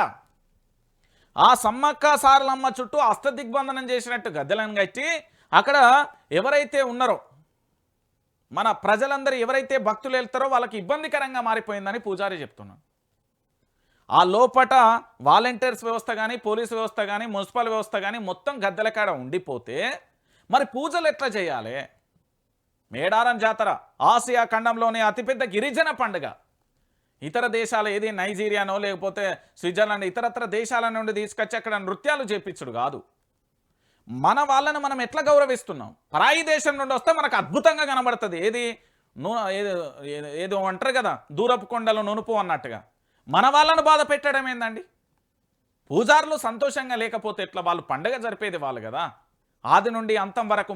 ఆ సమ్మక్క సారలమ్మ చుట్టూ హస్తదిగ్బంధనం చేసినట్టు గద్దెలను కట్టి అక్కడ ఎవరైతే ఉన్నారో మన ప్రజలందరూ ఎవరైతే భక్తులు వెళ్తారో వాళ్ళకి ఇబ్బందికరంగా మారిపోయిందని పూజారి చెప్తున్నాడు. ఆ లోపట వాలంటీర్స్ వ్యవస్థ కానీ, పోలీసు వ్యవస్థ కానీ, మున్సిపల్ వ్యవస్థ కానీ మొత్తం గద్దెల కాడ ఉండిపోతే మరి పూజలు ఎట్లా చేయాలి? మేడారం జాతర ఆసియా ఖండంలోనే అతిపెద్ద గిరిజన పండుగ. ఇతర దేశాలు ఏది నైజీరియానో లేకపోతే స్విట్జర్లాండ్ ఇతరత్ర దేశాల నుండి తీసుకొచ్చి అక్కడ నృత్యాలు చేపించుడు కాదు. మన వాళ్ళని మనం ఎట్లా గౌరవిస్తున్నాం? పరాయి దేశం నుండి వస్తే మనకు అద్భుతంగా కనబడుతుంది. ఏదో అంటారు కదా, దూరపు కొండలు నునుపు అన్నట్టుగా. మన వాళ్ళను బాధ పెట్టడం ఏందండి? పూజారులు సంతోషంగా లేకపోతే ఎట్లా? వాళ్ళు పండగ జరిపేది వాళ్ళు కదా. ఆది నుండి అంతం వరకు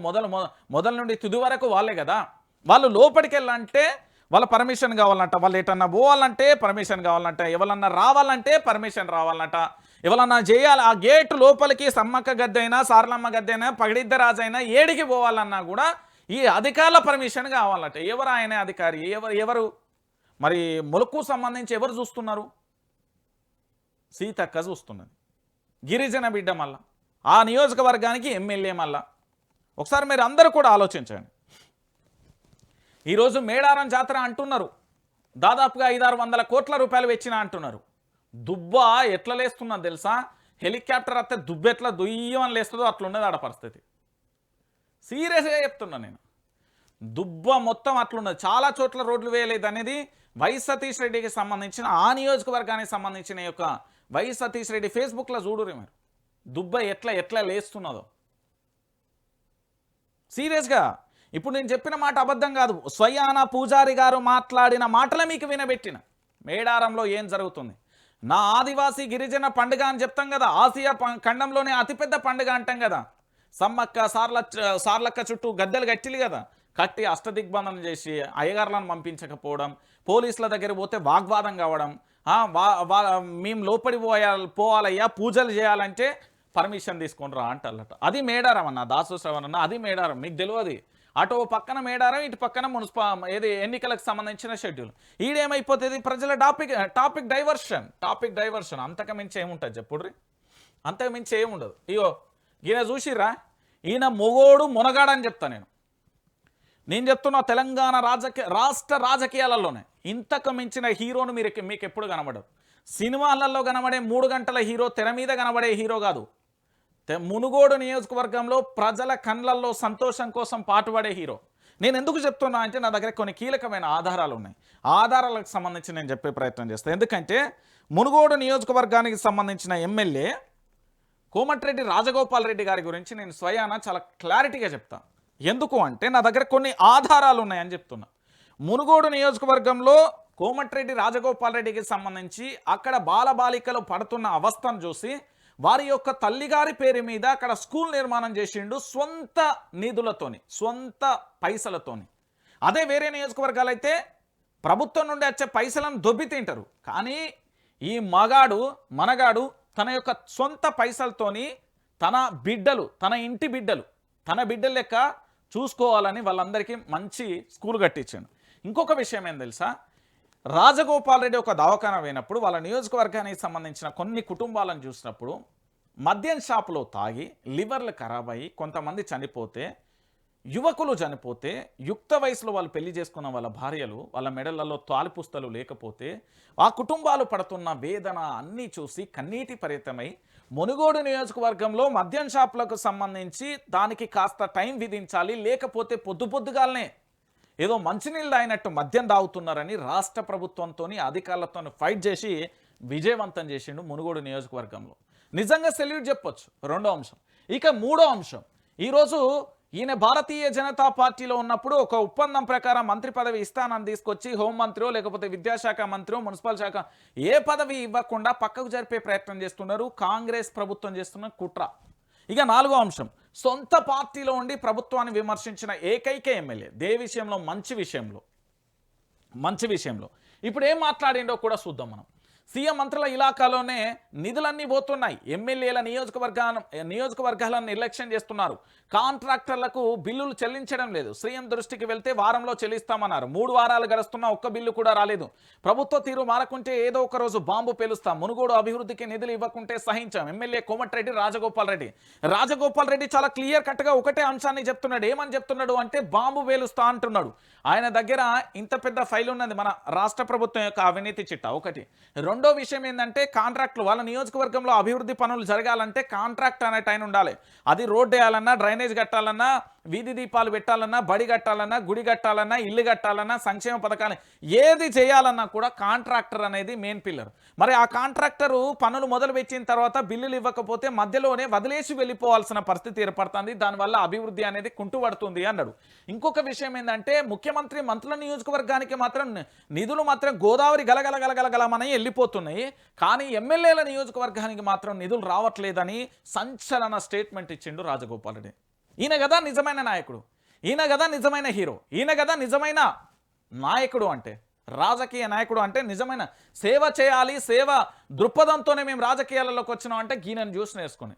మొదలు నుండి తుది వరకు వాళ్ళే కదా. వాళ్ళు లోపలికి వెళ్ళాలంటే వాళ్ళ పర్మిషన్ కావాలంట, వాళ్ళు ఎటన్నా పోవాలంటే పర్మిషన్ కావాలంట, ఎవరన్నా రావాలంటే పర్మిషన్ రావాలంట, ఎవరన్నా చేయాలి ఆ గేటు లోపలికి సమ్మక్క గద్దె అయినా సారలమ్మ గద్దె అయినా పగిడిద్దరాజు అయినా ఏడికి పోవాలన్నా కూడా ఈ అధికారుల పర్మిషన్ కావాలంట. ఎవరు ఆయన అధికారి, ఎవరు మరి ములుకు సంబంధించి ఎవరు చూస్తున్నారు? సీతక్క చూస్తున్నది, గిరిజన బిడ్డ మళ్ళా ఆ నియోజకవర్గానికి ఎమ్మెల్యే మళ్ళా. ఒకసారి మీరు అందరూ కూడా ఆలోచించండి. ఈరోజు మేడారం జాతర అంటున్నారు, దాదాపుగా 500-600 కోట్ల రూపాయలు వెచ్చినా అంటున్నారు. దుబ్బ ఎట్లా లేస్తున్నది తెలుసా? హెలికాప్టర్ వస్తే దుబ్బ ఎట్లా దుయ్యమని లేస్తుందో అట్లున్నది ఆడ పరిస్థితి. సీరియస్గా చెప్తున్నా నేను. దుబ్బ మొత్తం అట్లున్నది. చాలా చోట్ల రోడ్లు వేయలేదు అనేది వై సతీష్ రెడ్డికి సంబంధించిన ఆ నియోజకవర్గానికి సంబంధించిన యొక్క వై సతీష్ రెడ్డి ఫేస్బుక్లో చూడురే మీరు. దుబ్బ ఎట్లా లేస్తున్నదో సీరియస్గా. ఇప్పుడు నేను చెప్పిన మాట అబద్ధం కాదు. స్వయాన పూజారి గారు మాట్లాడిన మాటలే మీకు వినబెట్టిన. మేడారంలో ఏం జరుగుతుంది? నా ఆదివాసీ గిరిజన పండుగ అని చెప్తాం కదా, ఆసియా ఖండంలోనే అతిపెద్ద పండుగ అంటాం కదా. సమ్మక్క సార్లక్క చుట్టూ గద్దెలు కట్టిలు కదా, కట్టి అష్టదిగ్బంధనం చేసి అయ్యగారులను పంపించకపోవడం, పోలీసుల దగ్గర పోతే వాగ్వాదం కావడం, మేము లోపడి పోవాలయ్యా పూజలు చేయాలంటే పర్మిషన్ తీసుకొని రా అంటారట. అది మేడారం అన్న, దాసు శ్రవణ్ అన్న, అది మేడారం. మీకు తెలియదు. అటు పక్కన మేడారం, ఇటు పక్కన ఏది ఎన్నికలకు సంబంధించిన షెడ్యూల్. ఈడేమైపోతుంది? ప్రజల టాపిక్ డైవర్షన్. అంతకు మించి ఏముంటుంది చెప్పుడ్రి? అంతకు మించి ఏముండదు. ఇగో ఈయన చూసిర్రా, ఈయన మొగోడు మునగాడని చెప్తా నేను చెప్తున్నా. తెలంగాణ రాష్ట్ర రాజకీయాలలోనే ఇంతకు మించిన హీరోను మీకు ఎప్పుడు కనబడరు. సినిమాలలో కనబడే 3 గంటల హీరో తెర మీద కనబడే హీరో కాదు. మునుగోడు నియోజకవర్గంలో ప్రజల కళ్ళల్లో సంతోషం కోసం పాటుపడే హీరో. నేను ఎందుకు చెప్తున్నా అంటే నా దగ్గర కొన్ని కీలకమైన ఆధారాలు ఉన్నాయి. ఆధారాలకు సంబంధించి నేను చెప్పే ప్రయత్నం చేస్తాను. ఎందుకంటే మునుగోడు నియోజకవర్గానికి సంబంధించిన ఎమ్మెల్యే కోమటిరెడ్డి రాజగోపాల్ రెడ్డి గారి గురించి నేను స్వయాన చాలా క్లారిటీగా చెప్తాను. ఎందుకు అంటే నా దగ్గర కొన్ని ఆధారాలు ఉన్నాయని చెప్తున్నా. మునుగోడు నియోజకవర్గంలో కోమటిరెడ్డి రాజగోపాల్ రెడ్డికి సంబంధించి అక్కడ బాలబాలికలు పడుతున్న అవస్థను చూసి వారి యొక్క తల్లిగారి పేరు మీద అక్కడ స్కూల్ నిర్మాణం చేసిండు స్వంత నిధులతోని, స్వంత పైసలతోని. అదే వేరే నియోజకవర్గాలు అయితే ప్రభుత్వం నుండి వచ్చే పైసలను దొబ్బి తింటారు. కానీ ఈ మనగాడు తన యొక్క సొంత పైసలతోని తన బిడ్డలు, తన ఇంటి బిడ్డలు, తన బిడ్డల లెక్క చూసుకోవాలని వాళ్ళందరికీ మంచి స్కూల్ కట్టించాడు. ఇంకొక విషయం ఏం తెలుసా? రాజగోపాల్ రెడ్డి ఒక దవాఖాన పోయినప్పుడు వాళ్ళ నియోజకవర్గానికి సంబంధించిన కొన్ని కుటుంబాలను చూసినప్పుడు మద్యం షాపులో తాగి లివర్లు ఖరాబ్ అయ్యి కొంతమంది చనిపోతే, యువకులు చనిపోతే, యుక్త వయసులో వాళ్ళు పెళ్లి చేసుకున్న వాళ్ళ భార్యలు వాళ్ళ మెడలలో తాలిపుస్తలు లేకపోతే ఆ కుటుంబాలు పడుతున్న వేదన అన్నీ చూసి కన్నీటి పరితమై మునుగోడు నియోజకవర్గంలో మద్యం షాపులకు సంబంధించి దానికి కాస్త టైం విధించాలి, లేకపోతే పొద్దుగాలనే ఏదో మంచినీళ్ళు అయినట్టు మద్యం తాగుతున్నారని రాష్ట్ర ప్రభుత్వంతో అధికారులతో ఫైట్ చేసి విజయవంతం చేసిండు మునుగోడు నియోజకవర్గంలో. నిజంగా సెల్యూట్ చెప్పొచ్చు. రెండో అంశం. ఇక మూడో అంశం, ఈరోజు ఈయన భారతీయ జనతా పార్టీలో ఉన్నప్పుడు ఒక ఒప్పందం ప్రకారం మంత్రి పదవి ఇస్తానని తీసుకొచ్చి హోంమంత్రో లేకపోతే విద్యాశాఖ మంత్రో మున్సిపల్ శాఖ ఏ పదవి ఇవ్వకుండా పక్కకు జరిపే ప్రయత్నం చేస్తున్నారు కాంగ్రెస్ ప్రభుత్వం చేస్తున్న కుట్ర. ఇక నాలుగో అంశం, సొంత పార్టీలో ఉండి ప్రభుత్వాన్ని విమర్శించిన ఏకైక ఎమ్మెల్యే దే విషయంలో మంచి విషయంలో ఇప్పుడు ఏం మాట్లాడిండో కూడా చూద్దాం మనం. సీఎం మంత్రుల ఇలాకాలోనే నిధులన్నీ పోతున్నాయి, ఎమ్మెల్యేల నియోజకవర్గాలను నిర్లక్ష్యం చేస్తున్నారు, కాంట్రాక్టర్లకు బిల్లులు చెల్లించడం లేదు, సీఎం దృష్టికి వెళ్తే వారంలో చెల్లిస్తామన్నారు, 3 వారాలు గడుస్తున్నా ఒక్క బిల్లు కూడా రాలేదు, ప్రభుత్వ తీరు మారకుంటే ఏదో ఒక రోజు బాంబు పేలుస్తాం, మునుగోడు అభివృద్ధికి నిధులు ఇవ్వకుంటే సహించాం. ఎమ్మెల్యే కోమటిరెడ్డి రాజగోపాల్ రెడ్డి చాలా క్లియర్ కట్గా ఒకటే అంశాన్ని చెప్తున్నాడు. ఏమని చెప్తున్నాడు అంటే బాంబు పేలుస్తా అంటున్నాడు. ఆయన దగ్గర ఇంత పెద్ద ఫైల్ ఉన్నది మన రాష్ట్ర ప్రభుత్వం యొక్క అవినీతి చిట్టా ఒకటి. రెండో విషయం ఏంటంటే కాంట్రాక్టులు, వాళ్ళ నియోజకవర్గంలో అభివృద్ధి పనులు జరగాలంటే కాంట్రాక్ట్ అనే టైం ఉండాలి. అది రోడ్ వేయాలన్నా, డ్రైనేజ్ కట్టాలన్నా, వీధి దీపాలు పెట్టాలన్నా, బడి కట్టాలన్నా, గుడి కట్టాలన్నా, ఇల్లు కట్టాలన్నా, సంక్షేమ పథకాలు ఏది చేయాలన్నా కూడా కాంట్రాక్టర్ అనేది మెయిన్ పిల్లర్. మరి ఆ కాంట్రాక్టరు పనులు మొదలు పెట్టిన తర్వాత బిల్లులు ఇవ్వకపోతే మధ్యలోనే వదిలేసి వెళ్ళిపోవాల్సిన పరిస్థితి ఏర్పడుతుంది. దానివల్ల అభివృద్ధి అనేది కుంటుపడుతుంది అన్నాడు. ఇంకొక విషయం ఏంటంటే మంత్రుల నియోజకవర్గానికి మాత్రం నిధులు మాత్రం గోదావరి గలగలగలగలగలమని వెళ్ళిపోతున్నాయి, కానీ ఎమ్మెల్యేల నియోజకవర్గానికి మాత్రం నిధులు రావట్లేదని సంచలన స్టేట్మెంట్ ఇచ్చిండు రాజగోపాల్ రెడ్డి. ఈయన కదా నిజమైన నాయకుడు, ఈయన కదా నిజమైన హీరో, ఈయన కదా నిజమైన నాయకుడు. అంటే రాజకీయ నాయకుడు అంటే నిజమైన సేవ చేయాలి, సేవ దృక్పథంతోనే మేము రాజకీయాలలోకి వచ్చినాం అంటే ఈయనను చూసి నేర్చుకుని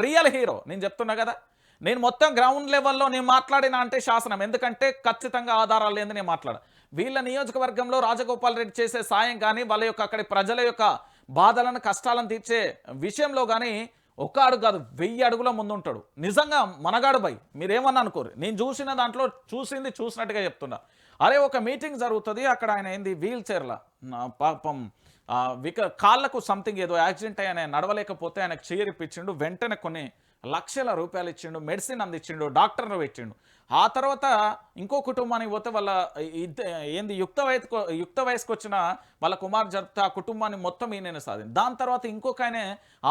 రియల్ హీరో. నేను చెప్తున్నా కదా, నేను మొత్తం గ్రౌండ్ లెవెల్లో నేను మాట్లాడినా అంటే శాసనం, ఎందుకంటే ఖచ్చితంగా ఆధారాలు లేదని నేను మాట్లాడా. వీళ్ళ నియోజకవర్గంలో రాజగోపాల్ రెడ్డి చేసే సాయం కానీ, వాళ్ళ యొక్క అక్కడి ప్రజల యొక్క బాధలను కష్టాలను తీర్చే విషయంలో కానీ ఒక్క అడుగు కాదు 1000 అడుగుల ముందుంటాడు. నిజంగా మనగాడు బై, మీరేమన్నా అనుకోరు. నేను చూసిన దాంట్లో చూసింది చూసినట్టుగా చెప్తున్నా. అరే ఒక మీటింగ్ జరుగుతుంది అక్కడ, ఆయన ఏంది వీల్ చైర్లా పాపం కాళ్ళకు సంథింగ్ ఏదో యాక్సిడెంట్ అయ్యి ఆయన నడవలేకపోతే ఆయనకు చైర్ ఇప్పించిండు, వెంటనే కొన్ని లక్షల రూపాయలు ఇచ్చిండు, మెడిసిన్ అందించిండు, డాక్టర్ను పెట్టిండు. ఆ తర్వాత ఇంకో కుటుంబానికి పోతే వాళ్ళ ఏంది యుక్త వయసుకు వచ్చిన వాళ్ళ కుమార్ జరిపితే ఆ కుటుంబాన్ని మొత్తం ఈయన సాధింది. దాని తర్వాత ఇంకొక ఆయన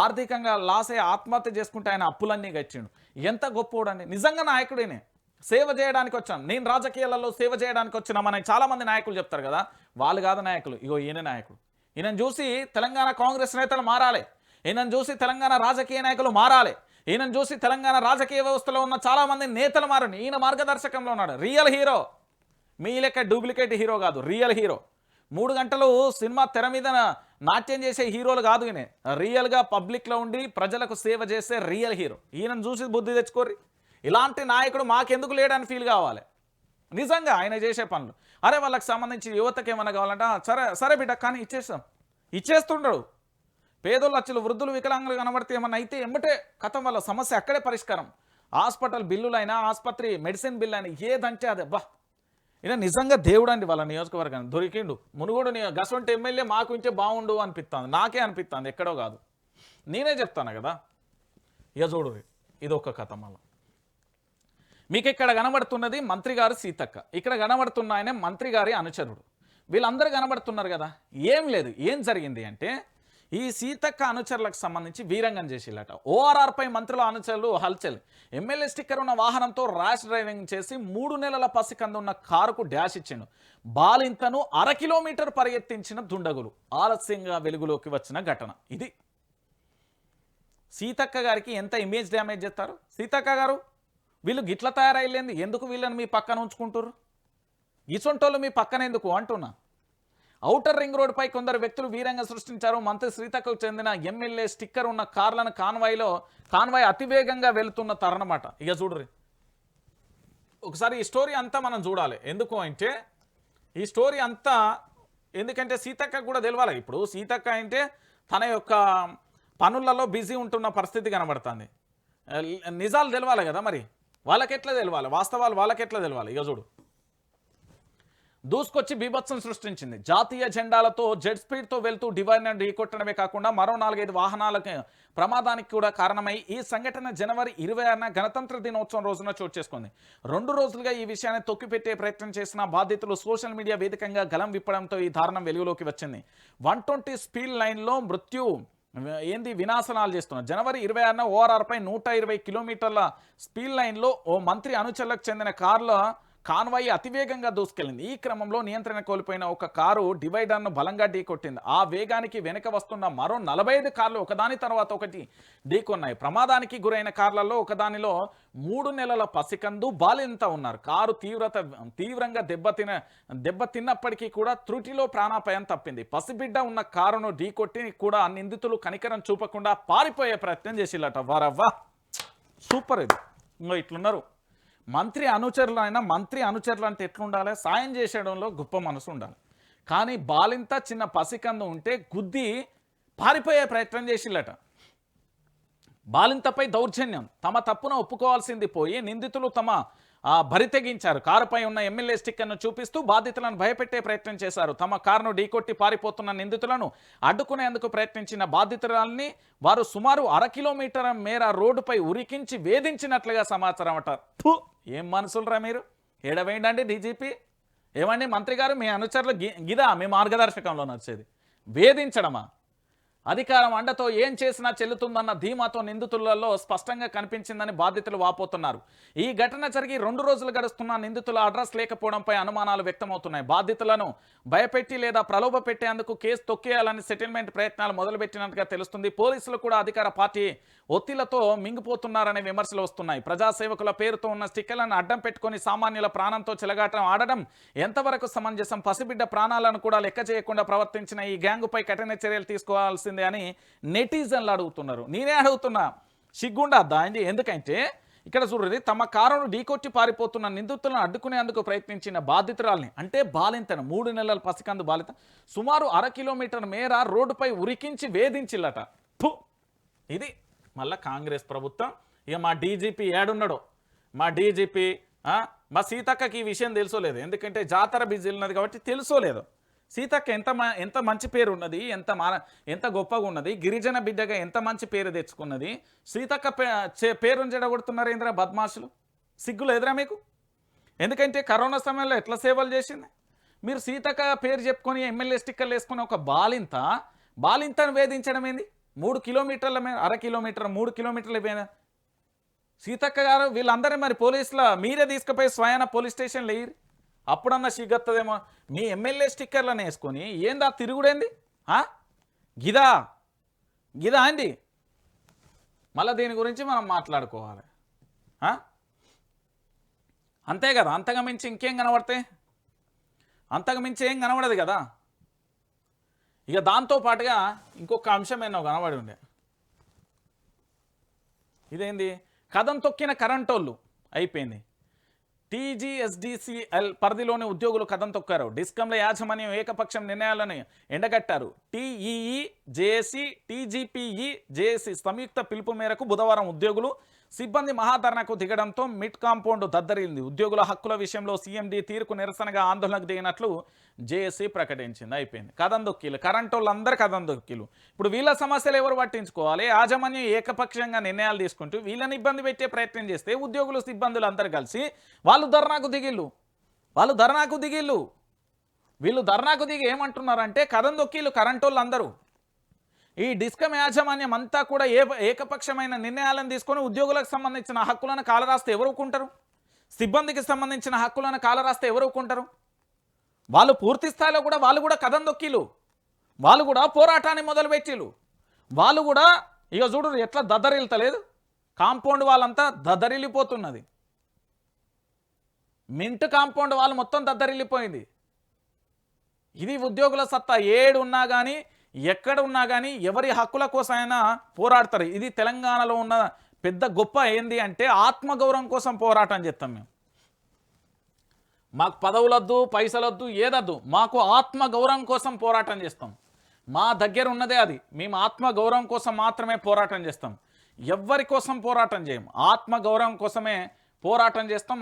ఆర్థికంగా లాస్ అయ్యి ఆత్మహత్య చేసుకుంటే ఆయన అప్పులన్నీ గచ్చిండు. ఎంత గొప్పోడని, నిజంగా నాయకుడేనే. సేవ చేయడానికి వచ్చాను, నేను రాజకీయాలలో సేవ చేయడానికి వచ్చిన మనకి చాలామంది నాయకులు చెప్తారు కదా, వాళ్ళు కాదు నాయకులు. ఇగో ఈయన నాయకుడు. ఈయనను చూసి తెలంగాణ కాంగ్రెస్ నేతలు మారాలి, ఈయనను చూసి తెలంగాణ రాజకీయ నాయకులు మారాలి, ఈయనను చూసి తెలంగాణ రాజకీయ వ్యవస్థలో ఉన్న చాలామంది నేతలు మారని ఈయన మార్గదర్శకంలో ఉన్నాడు. రియల్ హీరో, మీ లెక్క డూప్లికేట్ హీరో కాదు, రియల్ హీరో. 3 గంటలు సినిమా తెర మీద నాట్యం చేసే హీరోలు కాదు ఈయన, రియల్గా పబ్లిక్లో ఉండి ప్రజలకు సేవ చేసే రియల్ హీరో. ఈయనను చూసి బుద్ధి తెచ్చుకోర్రి. ఇలాంటి నాయకుడు మాకెందుకు లేడని ఫీల్ కావాలి. నిజంగా ఆయన చేసే పనులు, అరే వాళ్ళకి సంబంధించి యువతకి ఏమైనా కావాలంటే సరే సరే బిడ్డ కానీ ఇచ్చేస్తుండడు. పేదోళ్ళు అచ్చలు వృద్ధులు వికలాంగులు కనబడితే ఏమన్నా అయితే ఎమ్మటే కథం వల్ల సమస్య అక్కడే పరిష్కారం. హాస్పిటల్ బిల్లులైనా, ఆసుపత్రి మెడిసిన్ బిల్లు అయినా ఏదంటే అదే. బా ఈయన నిజంగా దేవుడు అండి. వాళ్ళ నియోజకవర్గాన్ని దొరికిండు. మునుగోడు గసంటి ఎమ్మెల్యే మాకు ఇంటే బాగుండు అనిపిస్తుంది, నాకే అనిపిస్తుంది, ఎక్కడో కాదు. నేనే చెప్తాను కదా. ఇక చూడు, ఇదొక కథ. మళ్ళీ మీకు ఇక్కడ కనబడుతున్నది మంత్రి గారు సీతక్క, ఇక్కడ కనబడుతున్న ఆయన మంత్రి గారి అనుచరుడు. వీళ్ళందరూ కనబడుతున్నారు కదా. ఏం లేదు, ఏం జరిగింది అంటే ఈ సీతక్క అనుచరులకు సంబంధించి వీరంగం చేసిల్లట. ఓఆర్ఆర్పై మంత్రుల అనుచరులు హల్చల్. ఎమ్మెల్యే స్టిక్కర్ ఉన్న వాహనంతో ర్యాష్ డ్రైవింగ్ చేసి 3 నెలల పసికందు ఉన్న కారుకు డ్యాష్ ఇచ్చిండు. బాలింతను 1/2 కిలోమీటర్ పరిగెత్తించిన దుండగులు. ఆలస్యంగా వెలుగులోకి వచ్చిన ఘటన ఇది. సీతక్క గారికి ఎంత ఇమేజ్ డ్యామేజ్ చేస్తారు. సీతక్క గారు వీళ్ళు గిట్ల తయారైలేంది, ఎందుకు వీళ్ళని మీ పక్కన ఉంచుకుంటారు, ఇసొంటోళ్ళు మీ పక్కన ఎందుకు అంటున్నా. ఔటర్ రింగ్ రోడ్డుపై కొందరు వ్యక్తులు వీరంగం సృష్టించారు. మంత్రి శ్రీతక్కకు చెందిన ఎమ్మెల్యే స్టిక్కర్ ఉన్న కార్లను కాన్వాయ్ అతివేగంగా వెళుతున్న తరుణమాట. ఇక చూడరు ఒకసారి ఈ స్టోరీ అంతా మనం చూడాలి. ఎందుకు అంటే ఈ స్టోరీ అంతా ఎందుకంటే సీతక్కకు కూడా తెలవాలి. ఇప్పుడు సీతక్క అంటే తన యొక్క పనులలో బిజీ ఉంటున్న పరిస్థితి కనబడుతుంది. నిజాలు తెలవాలి కదా, మరి వాళ్ళకెట్లా తెలవాలి, వాస్తవాలు వాళ్ళకెట్లా తెలవాలి. ఇక చూడు, దూసుకొచ్చి బీభత్సం సృష్టించింది. జాతీయ జెండాలతో జెట్ స్పీడ్తో వెళ్తూ డివైడర్ను ఢీకొట్టడమే కాకుండా మరో 4-5 వాహనాలకు ప్రమాదానికి కూడా కారణమై ఈ సంఘటన జనవరి 26న గణతంత్ర దినోత్సవం రోజున చోటు చేసుకుంది. 2 రోజులుగా ఈ విషయాన్ని తొక్కిపెట్టే ప్రయత్నం చేసిన బాధితులు సోషల్ మీడియా వేదికంగా గలం విప్పడంతో ఈ దారుణం వెలుగులోకి వచ్చింది. 120 స్పీడ్ లైన్లో వినాశనాలు చేస్తున్నారు. జనవరి 26న ఓఆర్ఆర్పై 120 కిలోమీటర్ల స్పీడ్ లైన్లో ఓ మంత్రి అనుచరులకు చెందిన కారుల కాన్వాయి అతివేగంగా దూసుకెళ్లింది. ఈ క్రమంలో నియంత్రణ కోల్పోయిన ఒక కారు డివైడర్ను బలంగా ఢీకొట్టింది. ఆ వేగానికి వెనక వస్తున్న మరో 45 కార్లు ఒకదాని తర్వాత ఒకటి ఢీకొన్నాయి. ప్రమాదానికి గురైన కార్లలో ఒకదానిలో 3 నెలల పసికందు బాలింత ఉన్నారు. కారు తీవ్రంగా దెబ్బతిన్నప్పటికీ కూడా త్రుటిలో ప్రాణాపాయం తప్పింది. పసిబిడ్డ ఉన్న కారును ఢీకొట్టి కూడా నిందితులు కనికరం చూపకుండా పారిపోయే ప్రయత్నం చేసిల్లట. వారవ్వా సూపర్. ఇది ఇంకో ఇట్లున్నారు మంత్రి అనుచరులు. అయినా మంత్రి అనుచరులు అంటే ఎట్లుండాలి, సాయం చేసేయడంలో గొప్ప మనసు ఉండాలి. కానీ బాలింత చిన్న పసికందు ఉంటే గుద్ది పారిపోయే ప్రయత్నం చేసిల్లట. బాలింతపై దౌర్జన్యం, తమ తప్పున ఒప్పుకోవాల్సింది పోయి నిందితులు తమ బరితెగించారు. కారుపై ఉన్న ఎమ్మెల్యే స్టిక్కర్ను చూపిస్తూ బాధితులను భయపెట్టే ప్రయత్నం చేశారు. తమ కారును ఢీకొట్టి పారిపోతున్న నిందితులను అడ్డుకునేందుకు ప్రయత్నించిన బాధితురాల్ని వారు సుమారు 1/2 కిలోమీటర్ మేర రోడ్డుపై ఉరికించి వేధించినట్లుగా సమాచారం అట. ఏం మనసులరా మీరు, ఏడవేయండి డీజీపీ. ఏమండి మంత్రి గారు, మీ అనుచరులు గిదా మీ మార్గదర్శకంలో నచ్చేది వేధించడమా? అధికారం అండతో ఏం చేసినా చెల్లుతుందన్న ధీమాతో నిందితులలో స్పష్టంగా కనిపించిందని బాధితులు వాపోతున్నారు. ఈ ఘటన జరిగి 2 రోజులు గడుస్తున్న నిందితుల అడ్రస్ లేకపోవడంపై అనుమానాలు వ్యక్తమవుతున్నాయి. బాధితులను భయపెట్టి లేదా ప్రలోభ పెట్టేందుకు కేసు తొక్కేయాలని సెటిల్మెంట్ ప్రయత్నాలు మొదలుపెట్టినట్టుగా తెలుస్తుంది. పోలీసులు కూడా అధికార పార్టీ ఒత్తిళ్లతో మింగిపోతున్నారనే విమర్శలు వస్తున్నాయి. ప్రజాసేవకుల పేరుతో ఉన్న స్టిక్కర్లను అడ్డం పెట్టుకుని సామాన్యుల ప్రాణంతో చెలగాటం ఆడడం ఎంతవరకు సమంజసం? పసిబిడ్డ ప్రాణాలను కూడా లెక్క చేయకుండా ప్రవర్తించిన ఈ గ్యాంగుపై కఠిన చర్యలు తీసుకోవాల్సిందే అని నెటిజన్లు అడుగుతున్నారు. నేనే అడుగుతున్నా, సిగ్గుండద్దా అండి? ఎందుకంటే ఇక్కడ చూడండి, తమ కారును ఢీకొట్టి పారిపోతున్న నిందితులను అడ్డుకునేందుకు ప్రయత్నించిన బాధితురాల్ని, అంటే బాలింతను, 3 నెలల పసికందు బాలింత, సుమారు 1/2 కిలోమీటర్ మేర రోడ్డుపై ఉరికించి వేధించిల్లట. ఇది మళ్ళా కాంగ్రెస్ ప్రభుత్వం. ఇక మా డీజీపీ ఏడున్నాడో, మా డీజీపీ మా సీతక్కకి ఈ విషయం తెలుసోలేదు, ఎందుకంటే జాతర బిజీ ఉన్నది కాబట్టి తెలుసోలేదు. సీతక్క ఎంత మంచి పేరు ఉన్నది, ఎంత గొప్పగా ఉన్నది, గిరిజన బిడ్డగా ఎంత మంచి పేరు తెచ్చుకున్నది. సీతక్క పేరును చెడగొడుతున్నారు ఏంద్రా బద్మాషులు? సిగ్గులు ఎదురా మీకు? ఎందుకంటే కరోనా సమయంలో ఎట్లా సేవలు చేసింది. మీరు సీతక్క పేరు చెప్పుకొని ఎమ్మెల్యే స్టిక్కర్లు వేసుకుని ఒక బాలింతను వేధించడం ఏంది? 3 కిలోమీటర్ల మీద, 1/2 కిలోమీటర్, 3 కిలోమీటర్ల మీద సీతక్క గారు వీళ్ళందరూ మరి పోలీసుల మీరే తీసుకుపోయి స్వయాన పోలీస్ స్టేషన్లో వేయరు. అప్పుడన్నా సిగ్గత్తదేమో. మీ ఎమ్మెల్యే స్టిక్కర్లను వేసుకొని ఏందా తిరుగుడేంది? గిదా అండి? మళ్ళీ దీని గురించి మనం మాట్లాడుకోవాలి. అంతే కదా, అంతగా మించి ఇంకేం కనబడతాయి? అంతకు మించి ఏం కనబడదు కదా. ఇక దాంతో పాటుగా ఇంకొక అంశం ఏమో కనబడి ఉండే, ఇదేంది? కథం తొక్కిన కరెంటోళ్ళు అయిపోయింది. టీజీఎస్డీసీఎల్ పరిధిలోని ఉద్యోగులు కథం తొక్కారు. డిస్కంల యాజమాన్యం ఏకపక్షం నిర్ణయాలను ఎండగట్టారు. టీఈఈ జేఏసీ, టీజీపీఈ జేఏసీ సంయుక్త పిలుపు మేరకు బుధవారం ఉద్యోగులు సిబ్బంది మహాధరణకు దిగడంతో మిడ్ కాంపౌండ్ దద్దరిల్లింది. ఉద్యోగుల హక్కుల విషయంలో సీఎండీ తీరుకు నిరసనగా ఆందోళనకు దిగినట్లు జేఏసీ ప్రకటించింది. అయిపోయింది. కథం దొక్కిలు, కరెంటు వాళ్ళందరూ కథం దొక్కిలు. ఇప్పుడు వీళ్ళ సమస్యలు ఎవరు పట్టించుకోవాలి? యాజమాన్యం ఏకపక్షంగా నిర్ణయాలు తీసుకుంటూ వీళ్ళని ఇబ్బంది పెట్టే ప్రయత్నం చేస్తే ఉద్యోగులు సిబ్బందులు అందరూ కలిసి వాళ్ళు ధర్నాకు దిగిళ్ళు. వీళ్ళు ధర్నాకు దిగి ఏమంటున్నారంటే కథం దొక్కిలు కరెంటు వాళ్ళందరూ. ఈ డిస్కమ్ యాజమాన్యం అంతా కూడా ఏకపక్షమైన నిర్ణయాలను తీసుకొని ఉద్యోగులకు సంబంధించిన హక్కులను కాలరాస్తే ఎవరుకుంటారు? సిబ్బందికి సంబంధించిన హక్కులను కాలరాస్తే ఎవరుకుంటారు? వాళ్ళు పూర్తి స్థాయిలో కూడా వాళ్ళు కూడా కథం దొక్కిలు, వాళ్ళు కూడా పోరాటాన్ని మొదలుపెట్టిలు. వాళ్ళు కూడా ఇక చూడు ఎట్లా దద్దరిల్తలేదు, కాంపౌండ్ వాళ్ళంతా దద్దరిల్లిపోతున్నది. మింట్ కాంపౌండ్ వాళ్ళు మొత్తం దద్దరిల్లిపోయింది. ఇది ఉద్యోగుల సత్తా. ఏడున్నా కానీ ఎక్కడ ఉన్నా కానీ ఎవరి హక్కుల కోసమైనా పోరాడతారు. ఇది తెలంగాణలో ఉన్న పెద్ద గొప్ప ఏంది అంటే ఆత్మగౌరవం కోసం పోరాటం చేస్తాం మేము. మాకు పదవులొద్దు, పైసలొద్దు, ఏదొద్దు, మాకు ఆత్మగౌరవం కోసం పోరాటం చేస్తాం. మా దగ్గర ఉన్నదే అది. మేము ఆత్మగౌరవం కోసం మాత్రమే పోరాటం చేస్తాం. ఎవ్వరి కోసం పోరాటం చేయం, ఆత్మగౌరవం కోసమే పోరాటం చేస్తాం.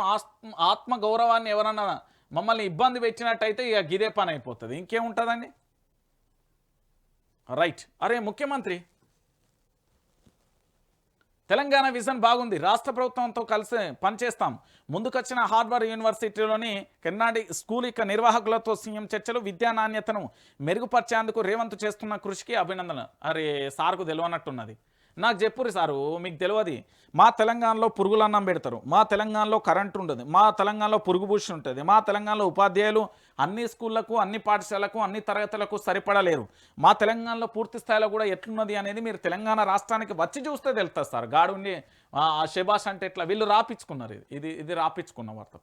ఆత్మగౌరవాన్ని ఎవరన్నా మమ్మల్ని ఇబ్బంది పెట్టినట్టయితే ఇక గిదే పని అయిపోతుంది. ఇంకేముంటుందండి? రైట్. అరే ముఖ్యమంత్రి, తెలంగాణ విజన్ బాగుంది, రాష్ట్ర ప్రభుత్వంతో కలిసి పనిచేస్తాం, ముందుకొచ్చిన హార్వర్డ్ యూనివర్సిటీలోని కెన్నాడి స్కూల్ ఇక నిర్వాహకులతో సీఎం చర్చలు, విద్యా నాణ్యతను మెరుగుపరిచేందుకు రేవంత్ చేస్తున్న కృషికి అభినందన. అరే సార్కు తెలియనట్టున్నది. నాకు చెప్పురు సారు, మీకు తెలియదు. మా తెలంగాణలో పురుగులన్నం పెడతారు, మా తెలంగాణలో కరెంటు ఉంటుంది, మా తెలంగాణలో పురుగు భూషి ఉంటుంది, మా తెలంగాణలో ఉపాధ్యాయులు అన్ని స్కూళ్లకు, అన్ని పాఠశాలకు, అన్ని తరగతులకు సరిపడలేరు, మా తెలంగాణలో పూర్తి స్థాయిలో కూడా ఎట్లున్నది అనేది మీరు తెలంగాణ రాష్ట్రానికి వచ్చి చూస్తే తెలుస్తుంది సార్. గాడుండి శబాష్ అంటే ఎట్లా వీళ్ళు రాపించుకున్నారు. ఇది రాపించుకున్న వార్త,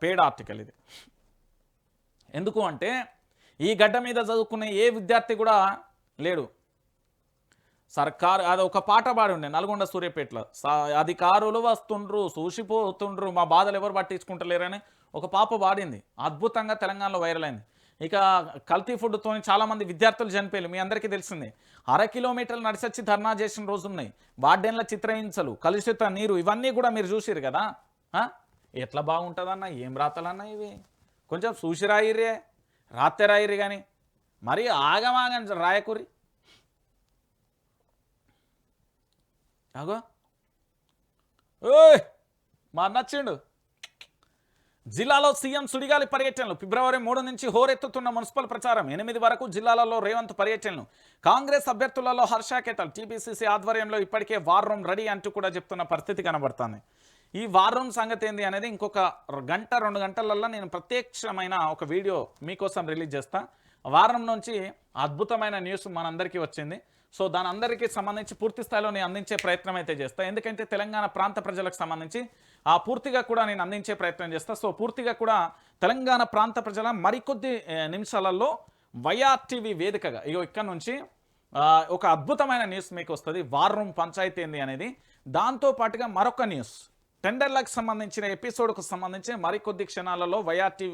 పేడ్ ఆర్టికల్ ఇది. ఎందుకు అంటే ఈ గడ్డ మీద చదువుకునే ఏ విద్యార్థి కూడా లేడు. సర్కారు అది ఒక పాట పాడి ఉండే నల్గొండ సూర్యాపేటలో, అధికారులు వస్తుండ్రు చూసిపోతుండ్రు మా బాధలు ఎవరు పట్టించుకుంటలేరని ఒక పాప పాడింది. అద్భుతంగా తెలంగాణలో వైరల్ అయింది. ఇక కల్తీ ఫుడ్తో చాలామంది విద్యార్థులు చనిపోయారు. మీ అందరికీ తెలిసిందే. 1/2 కిలోమీటర్లు నడిచొచ్చి ధర్నా చేసిన రోజున్నాయి. వార్డెన్ల చిత్రహింసలు, కలుషిత నీరు, ఇవన్నీ కూడా మీరు చూసిరు కదా. ఎట్లా బాగుంటుందన్న? ఏం రాతలన్నా ఇవి? కొంచెం చూసి రాయిరే, రాత్తే రాయిరి కానీ మరి ఆగమాగని రాయకూరి. అగో ఓయ్ మా నచ్చిండు. జిల్లాలో సీఎం సుడిగాలి పర్యటనలు ఫిబ్రవరి 3 నుంచి హోరెత్తుతున్న మున్సిపల్ ప్రచారం 8 వరకు జిల్లాలలో రేవంత్ పర్యటనలు కాంగ్రెస్ అభ్యర్థులలో హర్షాకేతలు టీపీసీసీ ఆధ్వర్యంలో ఇప్పటికే వార్ రూమ్ రెడీ అంటూ కూడా చెప్తున్న పరిస్థితి కనబడుతుంది. ఈ వార్ రూమ్ సంగతి ఏంది అనేది ఇంకొక గంట 2 గంటలల్లో నేను ప్రత్యక్షమైన ఒక వీడియో మీకోసం రిలీజ్ చేస్తా. వారం నుంచి అద్భుతమైన న్యూస్ మనందరికీ వచ్చింది. సో దాని అందరికీ సంబంధించి పూర్తి స్థాయిలో నేను అందించే ప్రయత్నం అయితే చేస్తా. ఎందుకంటే తెలంగాణ ప్రాంత ప్రజలకు సంబంధించి పూర్తిగా కూడా నేను అందించే ప్రయత్నం చేస్తా. సో పూర్తిగా కూడా తెలంగాణ ప్రాంత ప్రజల మరికొద్ది నిమిషాలలో వైఆర్టీవీ వేదికగా ఇక్కడ నుంచి ఒక అద్భుతమైన న్యూస్ మీకు వస్తుంది. వార్ రూమ్ పంచాయతీ ఏంది అనేది. దాంతో పాటుగా మరొక న్యూస్ టెండర్లకు సంబంధించిన ఎపిసోడ్కు సంబంధించి మరికొద్ది క్షణాలలో వైఆర్టీవీ